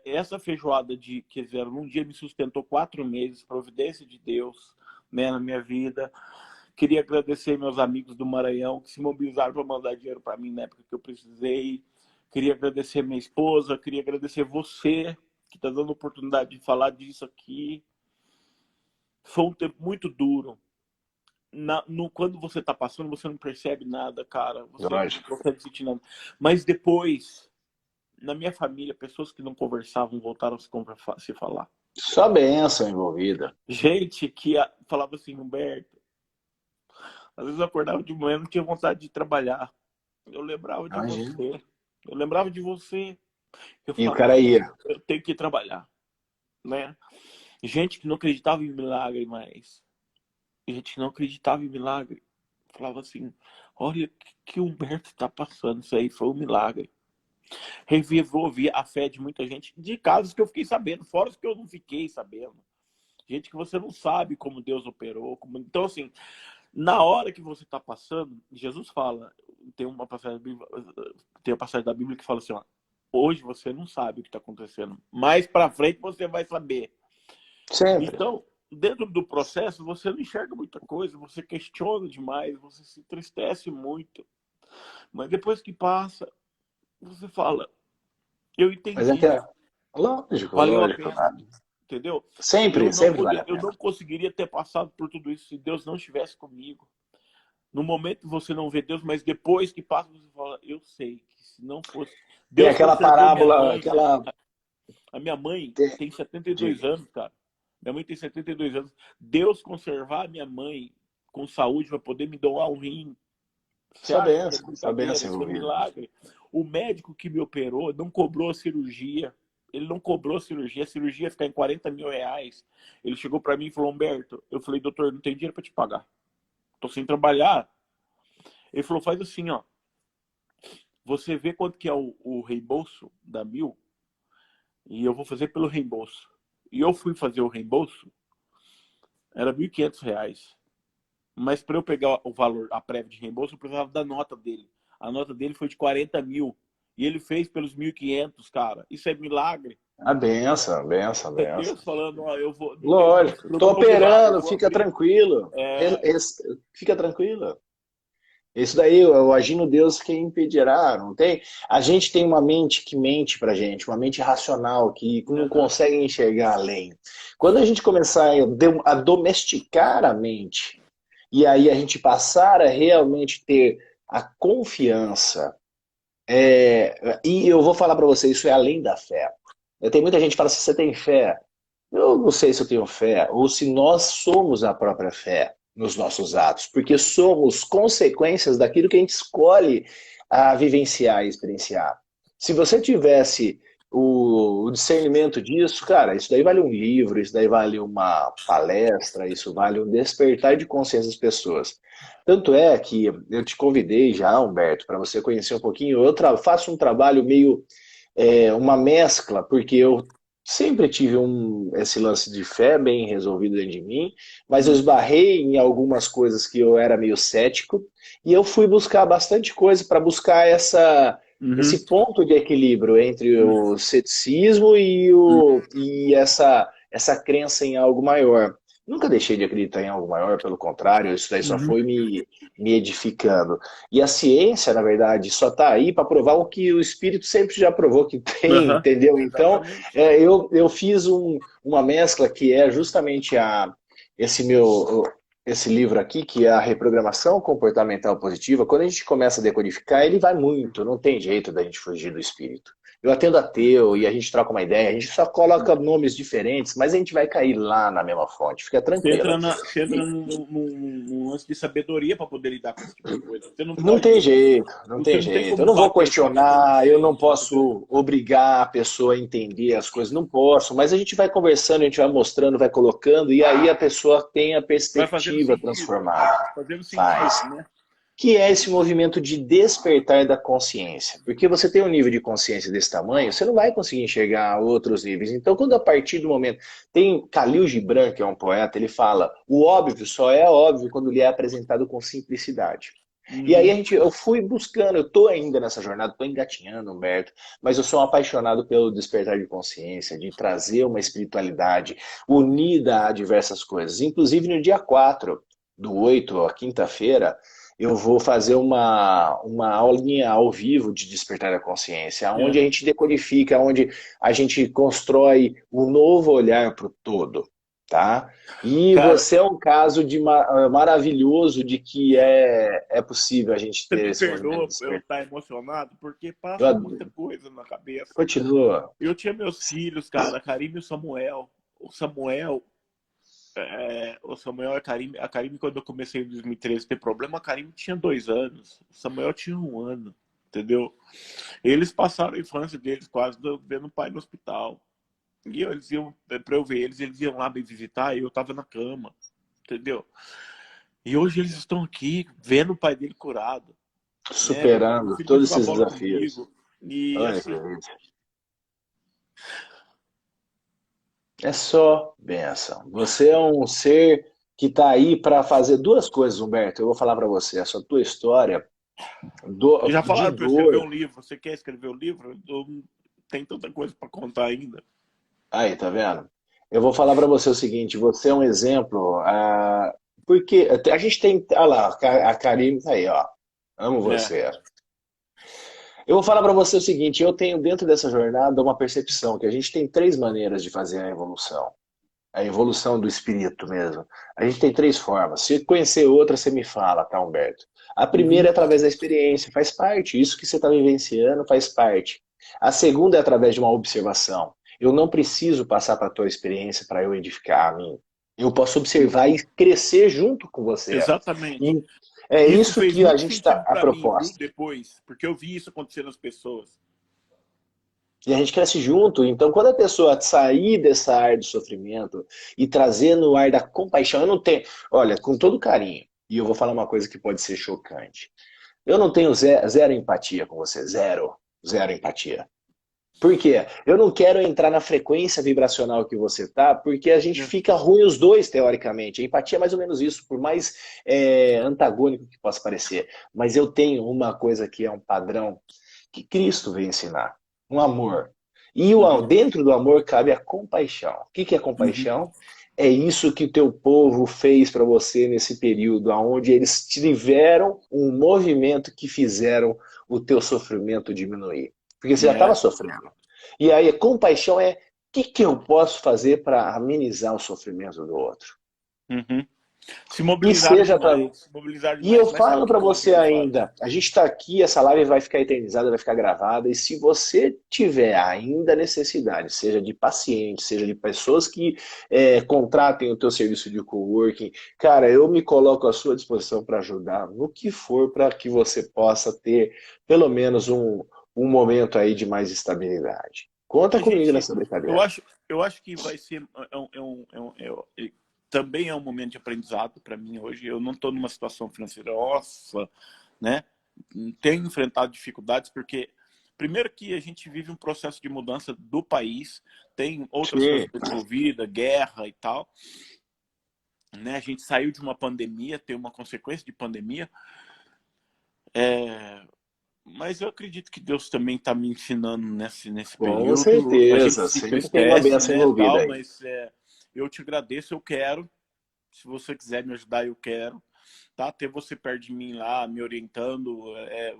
Speaker 2: Essa feijoada que fizeram num dia me sustentou 4 meses, providência de Deus, né, na minha vida. Queria agradecer meus amigos do Maranhão que se mobilizaram para mandar dinheiro para mim na época que eu precisei. Queria agradecer minha esposa, queria agradecer você que está dando a oportunidade de falar disso aqui. Foi um tempo muito duro. Quando você está passando, você não percebe nada, cara. Você não
Speaker 3: Lógico.
Speaker 2: consegue sentir nada. Mas depois, na minha família, pessoas que não conversavam voltaram a se falar.
Speaker 3: Só bênção envolvida.
Speaker 2: Gente que falava assim, Humberto, às vezes eu acordava de manhã e não tinha vontade de trabalhar. Eu lembrava de
Speaker 3: Imagina.
Speaker 2: você. Eu lembrava de você. Eu
Speaker 3: E o
Speaker 2: falava,
Speaker 3: cara ia.
Speaker 2: eu tenho que ir trabalhar, né? Gente que não acreditava em milagre mais. Gente que não acreditava em milagre. Falava assim, olha o que o Humberto está passando. Isso aí foi um milagre. Revolvi a fé de muita gente, de casos que eu fiquei sabendo, fora os que eu não fiquei sabendo. Gente que você não sabe como Deus operou. Então, assim, na hora que você está passando, Jesus fala, tem uma passagem da Bíblia que fala assim, ó, hoje você não sabe o que está acontecendo, mais para frente você vai saber.
Speaker 3: Sempre.
Speaker 2: Então, dentro do processo, você não enxerga muita coisa, você questiona demais, você se entristece muito. Mas depois que passa, você fala, eu
Speaker 3: Mas é
Speaker 2: entendi,
Speaker 3: que é. Lógico,
Speaker 2: valeu a
Speaker 3: lógico.
Speaker 2: pena, entendeu?
Speaker 3: Sempre, sempre vale a
Speaker 2: Eu não
Speaker 3: pena.
Speaker 2: conseguiria ter passado por tudo isso se Deus não estivesse comigo. No momento você não vê Deus, mas depois que passa, você fala, eu sei que se não fosse...
Speaker 3: Tem
Speaker 2: Deus
Speaker 3: aquela
Speaker 2: conservou minha
Speaker 3: parábola,
Speaker 2: mãe.
Speaker 3: aquela.
Speaker 2: A minha mãe tem 72
Speaker 3: Diga.
Speaker 2: anos, cara. Minha mãe tem 72 anos. Deus conservar a minha mãe com saúde para poder me doar um rim. Você acha que é
Speaker 3: Só
Speaker 2: brincadeira?
Speaker 3: bênção
Speaker 2: Isso é um
Speaker 3: envolvida.
Speaker 2: milagre. O médico que me operou não cobrou a cirurgia. Ele não cobrou a cirurgia ia ficar em 40 mil reais. Ele chegou para mim e falou, Humberto, eu falei, doutor, não tem dinheiro para te pagar. Tô sem trabalhar. Ele falou, faz assim, ó. Você vê quanto que é o reembolso da Mil e eu vou fazer pelo reembolso. E eu fui fazer o reembolso, era R$ 1.500. Mas para eu pegar o valor, a prévia de reembolso, eu precisava da nota dele. A nota dele foi de 40 mil. E ele fez pelos 1.500, cara. Isso é milagre.
Speaker 3: A benção, benção,
Speaker 2: É
Speaker 3: benção.
Speaker 2: Deus falando, ó, eu vou. Não se
Speaker 3: Lógico. Tô
Speaker 2: preocupa com o milagre, eu
Speaker 3: operando,
Speaker 2: vou
Speaker 3: fica
Speaker 2: abrir.
Speaker 3: tranquilo.
Speaker 2: É,
Speaker 3: Fica tranquilo. Isso daí, o agindo Deus, quem impedirá? Não tem? A gente tem uma mente que mente pra gente, uma mente racional que não
Speaker 2: uhum.
Speaker 3: consegue enxergar além. Quando a gente começar a domesticar a mente, e aí a gente passar a realmente ter a confiança. E eu vou falar para você, isso é além da fé. Tem muita gente que fala assim, você tem fé? Eu não sei se eu tenho fé, ou se nós somos a própria fé nos nossos atos, porque somos consequências daquilo que a gente escolhe a vivenciar e experienciar. Se você tivesse o discernimento disso, cara, isso daí vale um livro, isso daí vale uma palestra, isso vale um despertar de consciência das pessoas. Tanto é que eu te convidei já, Humberto, para você conhecer um pouquinho. Eu faço um trabalho meio uma mescla, porque eu sempre tive esse lance de fé bem resolvido dentro de mim, mas eu esbarrei em algumas coisas que eu era meio cético, e eu fui buscar bastante coisa para buscar
Speaker 2: Uhum.
Speaker 3: esse ponto de equilíbrio entre o ceticismo e essa crença em algo maior. Nunca deixei de acreditar em algo maior, pelo contrário, isso daí só
Speaker 2: Uhum.
Speaker 3: foi me edificando. E a ciência, na verdade, só está aí para provar o que o espírito sempre já provou que tem,
Speaker 2: Aham.
Speaker 3: entendeu? Então,
Speaker 2: Exatamente.
Speaker 3: eu fiz uma mescla que é justamente esse meu esse livro aqui, que é a Reprogramação Comportamental Positiva. Quando a gente começa a decodificar, ele vai muito, não tem jeito da gente fugir do espírito. Eu atendo ateu e a gente troca uma ideia, a gente só coloca nomes diferentes, mas a gente vai cair lá na mesma fonte, fica tranquila.
Speaker 2: Você entra num lance de sabedoria para poder lidar com esse tipo de coisa. Você não
Speaker 3: Não tem
Speaker 2: pode.
Speaker 3: jeito, não
Speaker 2: Você
Speaker 3: tem
Speaker 2: não tem
Speaker 3: jeito. Eu
Speaker 2: como
Speaker 3: não vou
Speaker 2: bater com quem é
Speaker 3: questionar, eu não
Speaker 2: inocente, entendeu?
Speaker 3: posso obrigar a pessoa a entender as coisas, não posso, mas a gente vai conversando, a gente vai mostrando, vai colocando, e aí a pessoa tem a
Speaker 2: Vai fazendo
Speaker 3: perspectiva
Speaker 2: sentido.
Speaker 3: transformada.
Speaker 2: Fazendo sentido,
Speaker 3: Faz.
Speaker 2: né?
Speaker 3: Que é esse movimento de despertar da consciência. Porque você tem um nível de consciência desse tamanho, você não vai conseguir enxergar outros níveis. Então, quando a partir do momento... Tem Khalil Gibran, que é um poeta, ele fala, o óbvio só é óbvio quando lhe é apresentado com simplicidade. E aí
Speaker 2: Uhum.
Speaker 3: eu fui buscando, eu estou ainda nessa jornada, estou engatinhando, Humberto, mas eu sou um apaixonado pelo despertar de consciência, de trazer uma espiritualidade unida a diversas coisas. Inclusive no dia 4/8, a quinta-feira, eu vou fazer uma aulinha ao vivo de despertar da consciência, onde a
Speaker 2: É.
Speaker 3: gente decodifica, onde a gente constrói um novo olhar para o todo, tá? E
Speaker 2: Cara,
Speaker 3: você é um caso maravilhoso de que é possível a gente
Speaker 2: você
Speaker 3: ter
Speaker 2: me
Speaker 3: esse movimento de
Speaker 2: perdoa por eu
Speaker 3: despertar.
Speaker 2: estar emocionado, porque
Speaker 3: Eu
Speaker 2: passa muita
Speaker 3: ad-
Speaker 2: coisa na cabeça.
Speaker 3: Continua.
Speaker 2: Eu tinha meus filhos, cara, a Karine e o Samuel. O Samuel, o Samuel e a Karine, quando eu comecei em 2013 a ter problema, a Karine tinha 2 anos. O Samuel tinha 1 ano, entendeu? Eles passaram a infância deles quase vendo o pai no hospital. E eles iam, pra eu ver eles iam lá me visitar e eu tava na cama, entendeu? E hoje eles estão aqui vendo o pai dele curado, né? Meu
Speaker 3: Superando
Speaker 2: filho vem
Speaker 3: todos
Speaker 2: jogar
Speaker 3: esses
Speaker 2: bola
Speaker 3: desafios.
Speaker 2: comigo. E
Speaker 3: Olha que
Speaker 2: assim,
Speaker 3: beleza. É só benção. Você é um ser que está aí para fazer duas coisas, Humberto. Eu vou falar para você, essa tua história
Speaker 2: já
Speaker 3: de
Speaker 2: falaram para eu escrever
Speaker 3: dor.
Speaker 2: um livro. Você quer escrever um livro? Eu não tenho tanta coisa para contar ainda.
Speaker 3: Aí, tá vendo? Eu vou falar para você o seguinte: você é um exemplo. Porque a gente tem. Olha lá, a Karine tá aí, ó. Amo
Speaker 2: É,
Speaker 3: você. Eu vou falar para você o seguinte: eu tenho dentro dessa jornada uma percepção que a gente tem três maneiras de fazer a evolução do espírito mesmo. A gente tem três formas. Se conhecer outra, você me fala, tá, Humberto? A primeira
Speaker 2: uhum,
Speaker 3: é através da experiência, faz parte. Isso que você está vivenciando faz parte. A segunda é através de uma observação. Eu não preciso passar para a tua experiência para eu edificar a mim. Eu posso observar e crescer junto com você.
Speaker 2: exatamente.
Speaker 3: E é
Speaker 2: Isso
Speaker 3: isso
Speaker 2: fez
Speaker 3: que a
Speaker 2: muito
Speaker 3: gente está
Speaker 2: sentido
Speaker 3: a
Speaker 2: para mim, viu?
Speaker 3: proposta.
Speaker 2: Depois, porque eu vi isso acontecer nas pessoas.
Speaker 3: E a gente cresce junto. Então, quando a pessoa sair dessa área do sofrimento e trazer no ar da compaixão, eu não tenho. Olha, com todo carinho, e eu vou falar uma coisa que pode ser chocante. Eu não tenho zero empatia com você. Zero. Zero empatia. Por quê? Eu não quero entrar na frequência vibracional que você tá, porque a gente
Speaker 2: É.
Speaker 3: fica ruim os dois, teoricamente. A empatia é mais ou menos isso, por mais antagônico que possa parecer. Mas eu tenho uma coisa que é um padrão que Cristo veio ensinar, um amor. E
Speaker 2: Uhum,
Speaker 3: dentro do amor cabe a compaixão. O que é
Speaker 2: uhum.
Speaker 3: compaixão? É isso que o teu povo fez para você nesse período, onde eles tiveram um movimento que fizeram o teu sofrimento diminuir. Porque você já estava
Speaker 2: É.
Speaker 3: sofrendo. E aí, a compaixão é o que eu posso fazer para amenizar o sofrimento do outro?
Speaker 2: Uhum. Se
Speaker 3: E
Speaker 2: mobilizaram
Speaker 3: seja
Speaker 2: demais, se mobilizaram
Speaker 3: E eu
Speaker 2: demais. Mas sabe o
Speaker 3: falo
Speaker 2: que
Speaker 3: para
Speaker 2: que o
Speaker 3: você
Speaker 2: governo faz?
Speaker 3: ainda, a gente está aqui, essa live vai ficar eternizada, vai ficar gravada, e se você tiver ainda necessidade, seja de pacientes, seja de pessoas que contratem o teu serviço de coworking, cara, eu me coloco à sua disposição para ajudar no que for para que você possa ter pelo menos um momento aí de mais estabilidade. Conta
Speaker 2: A
Speaker 3: comigo
Speaker 2: gente,
Speaker 3: nessa
Speaker 2: eu
Speaker 3: brincadeira.
Speaker 2: acho, eu acho que vai ser, também é um momento de aprendizado para mim hoje. Eu não estou numa situação financeira, nossa, né? Tenho enfrentado dificuldades porque, primeiro que a gente vive um processo de mudança do país, tem outras
Speaker 3: Sim.
Speaker 2: coisas envolvidas, guerra e tal, né? A gente saiu de uma pandemia, tem uma consequência de pandemia, mas eu acredito que Deus também está me ensinando nesse
Speaker 3: Com
Speaker 2: período. A gente
Speaker 3: certeza,
Speaker 2: se
Speaker 3: sempre tem uma
Speaker 2: entristece,
Speaker 3: benção
Speaker 2: né,
Speaker 3: envolvida
Speaker 2: tal,
Speaker 3: aí.
Speaker 2: mas eu te agradeço, eu quero. Se você quiser me ajudar, eu quero. Tá? Ter você perto de mim lá, me orientando,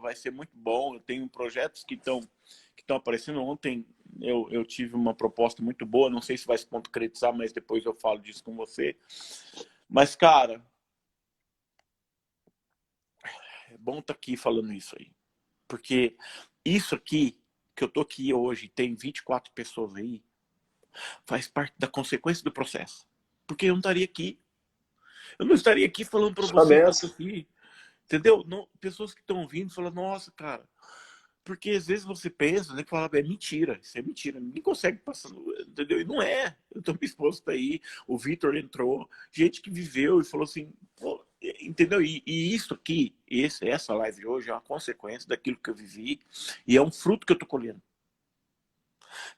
Speaker 2: vai ser muito bom. Eu tenho projetos que estão aparecendo. Ontem eu tive uma proposta muito boa, não sei se vai se concretizar, mas depois eu falo disso com você. Mas, cara, é bom estar aqui falando isso aí. Porque isso aqui, que eu tô aqui hoje, tem 24 pessoas aí, faz parte da consequência do processo. Porque eu não estaria aqui. Eu não estaria aqui falando para
Speaker 3: Sua
Speaker 2: você isso
Speaker 3: benção.
Speaker 2: aqui. Entendeu? Não, pessoas que estão ouvindo falam, nossa, cara. Porque às vezes você pensa, né, que fala, é mentira, isso é mentira. Ninguém consegue passar, entendeu? E não é. Eu tô me exposto aí, o Vitor entrou, gente que viveu e falou assim, pô, entendeu? E isso aqui, essa live de hoje é uma consequência daquilo que eu vivi e é um fruto que eu tô colhendo.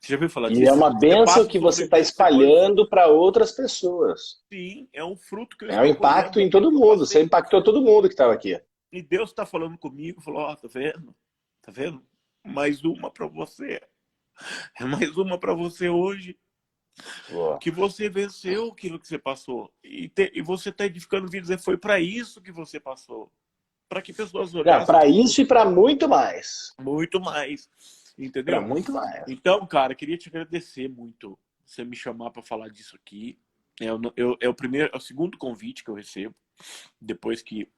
Speaker 2: Você já ouviu falar
Speaker 3: E é
Speaker 2: disso?
Speaker 3: uma
Speaker 2: Você
Speaker 3: bênção
Speaker 2: passa
Speaker 3: que
Speaker 2: sobre
Speaker 3: você está
Speaker 2: sobreviver, você colhe fruto.
Speaker 3: espalhando para outras pessoas.
Speaker 2: Sim, é um fruto que eu
Speaker 3: É um
Speaker 2: estou colhendo
Speaker 3: impacto em
Speaker 2: daquilo
Speaker 3: todo
Speaker 2: que eu
Speaker 3: mundo. Você
Speaker 2: passei.
Speaker 3: impactou todo mundo que estava aqui.
Speaker 2: E Deus está falando comigo, falou, ó, tá vendo? Tá vendo? Mais uma para você. É mais uma para você hoje.
Speaker 3: Boa.
Speaker 2: Que você venceu aquilo que você passou. E você está edificando vidas. E foi para isso que você passou. Para que pessoas olhassem
Speaker 3: Para
Speaker 2: para
Speaker 3: isso e
Speaker 2: você.
Speaker 3: para muito mais.
Speaker 2: Muito mais.
Speaker 3: Para
Speaker 2: Entendeu?
Speaker 3: muito mais.
Speaker 2: Então, cara, queria te agradecer muito você me chamar para falar disso aqui. É o segundo convite que eu recebo depois que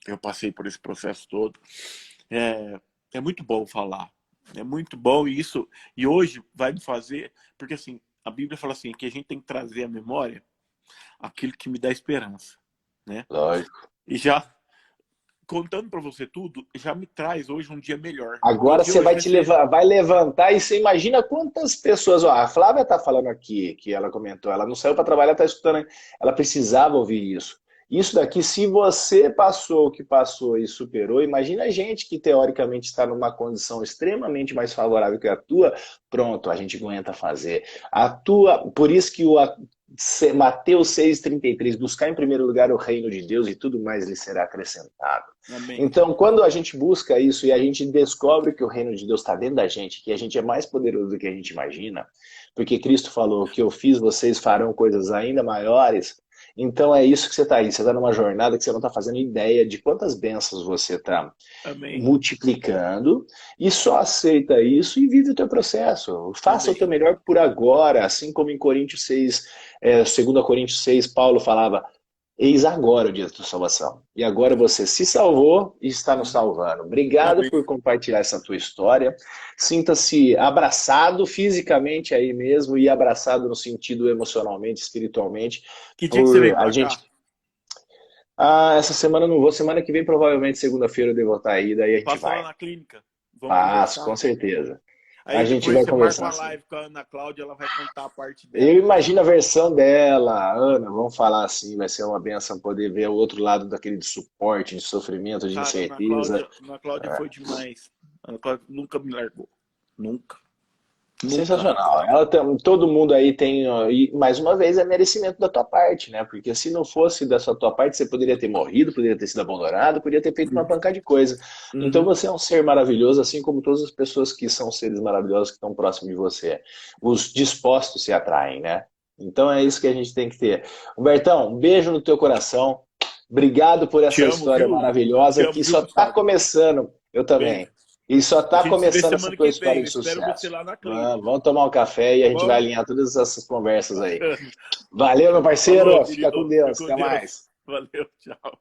Speaker 2: eu passei por esse processo todo. É muito bom falar. É muito bom isso. E hoje vai me fazer. Porque assim, a Bíblia fala assim: que a gente tem que trazer à memória aquilo que me dá esperança. Né?
Speaker 3: Lógico.
Speaker 2: E já contando para você tudo, já me traz hoje um dia melhor. Meu
Speaker 3: Agora
Speaker 2: dia
Speaker 3: você
Speaker 2: hoje
Speaker 3: vai
Speaker 2: vai
Speaker 3: te
Speaker 2: ser.
Speaker 3: levar, vai levantar e você imagina quantas pessoas. Ó, a Flávia está falando aqui, que ela comentou, ela não saiu para trabalhar, está escutando, ela precisava ouvir isso. Isso daqui, se você passou o que passou e superou, imagina a gente que teoricamente está numa condição extremamente mais favorável que a tua, pronto, a gente aguenta fazer. A tua, por isso que Mateus 6,33, buscar em primeiro lugar o reino de Deus e tudo mais lhe será acrescentado.
Speaker 2: Amém.
Speaker 3: Então, quando a gente busca isso e a gente descobre que o reino de Deus está dentro da gente, que a gente é mais poderoso do que a gente imagina, porque Cristo falou que eu fiz, vocês farão coisas ainda maiores, então é isso que você está aí. Você está numa jornada que você não está fazendo ideia de quantas bênçãos você está
Speaker 2: Amém.
Speaker 3: multiplicando e só aceita isso e vive o teu processo. Faça o
Speaker 2: Amém.
Speaker 3: teu melhor por agora, assim como em Coríntios 6, 2 Coríntios 6, Paulo falava, eis agora o dia da tua salvação. E agora você se salvou e está nos salvando. Obrigado
Speaker 2: Amém.
Speaker 3: por compartilhar essa tua história. Sinta-se abraçado fisicamente aí mesmo e abraçado no sentido emocionalmente, espiritualmente,
Speaker 2: Que dia que você
Speaker 3: por
Speaker 2: vem
Speaker 3: a
Speaker 2: para
Speaker 3: gente.
Speaker 2: cá?
Speaker 3: Essa semana eu não vou. Semana que vem, provavelmente, segunda-feira eu devo estar aí, daí a gente
Speaker 2: Passa lá
Speaker 3: vai.
Speaker 2: na clínica. Vamos
Speaker 3: Passo,
Speaker 2: conversar.
Speaker 3: com certeza. A
Speaker 2: Aí
Speaker 3: gente
Speaker 2: depois
Speaker 3: vai
Speaker 2: você marca
Speaker 3: conversar
Speaker 2: uma
Speaker 3: assim.
Speaker 2: live com a Ana Cláudia, ela vai contar a parte
Speaker 3: Eu
Speaker 2: dela também.
Speaker 3: imagino a versão dela, Ana, vamos falar assim, vai ser uma benção poder ver o outro lado daquele de suporte, de sofrimento, de
Speaker 2: Cara,
Speaker 3: incerteza.
Speaker 2: Ana Cláudia foi demais. A Ana Cláudia nunca me largou. Nunca. Nunca.
Speaker 3: Sensacional. Todo mundo aí tem, ó, e mais uma vez é merecimento da tua parte, né? Porque se não fosse da sua tua parte, você poderia ter morrido, poderia ter sido abandonado, poderia ter feito uma pancada de coisa. Então
Speaker 2: Uhum.
Speaker 3: você é um ser maravilhoso, assim como todas as pessoas que são seres maravilhosos que estão próximos de você. Os dispostos se atraem, né? Então é isso que a gente tem que ter. Humbertão, um beijo no teu coração. Obrigado por
Speaker 2: Te
Speaker 3: essa
Speaker 2: amo,
Speaker 3: história
Speaker 2: viu? Te
Speaker 3: maravilhosa
Speaker 2: amo,
Speaker 3: que
Speaker 2: viu,
Speaker 3: só está
Speaker 2: Gustavo?
Speaker 3: começando. Eu
Speaker 2: Beijo.
Speaker 3: também. E só
Speaker 2: A
Speaker 3: está
Speaker 2: gente se vê
Speaker 3: começando essa
Speaker 2: semana
Speaker 3: tua
Speaker 2: que
Speaker 3: história
Speaker 2: vem. Eu
Speaker 3: de
Speaker 2: espero você
Speaker 3: sucesso.
Speaker 2: lá na clínica.
Speaker 3: Vamos tomar um café e a gente vai
Speaker 2: Bom,
Speaker 3: alinhar todas essas conversas aí.
Speaker 2: bacana.
Speaker 3: Valeu, meu
Speaker 2: Falou,
Speaker 3: parceiro. Fica com
Speaker 2: querido. Fica
Speaker 3: Deus.
Speaker 2: com
Speaker 3: Até
Speaker 2: Deus.
Speaker 3: mais.
Speaker 2: Valeu, tchau.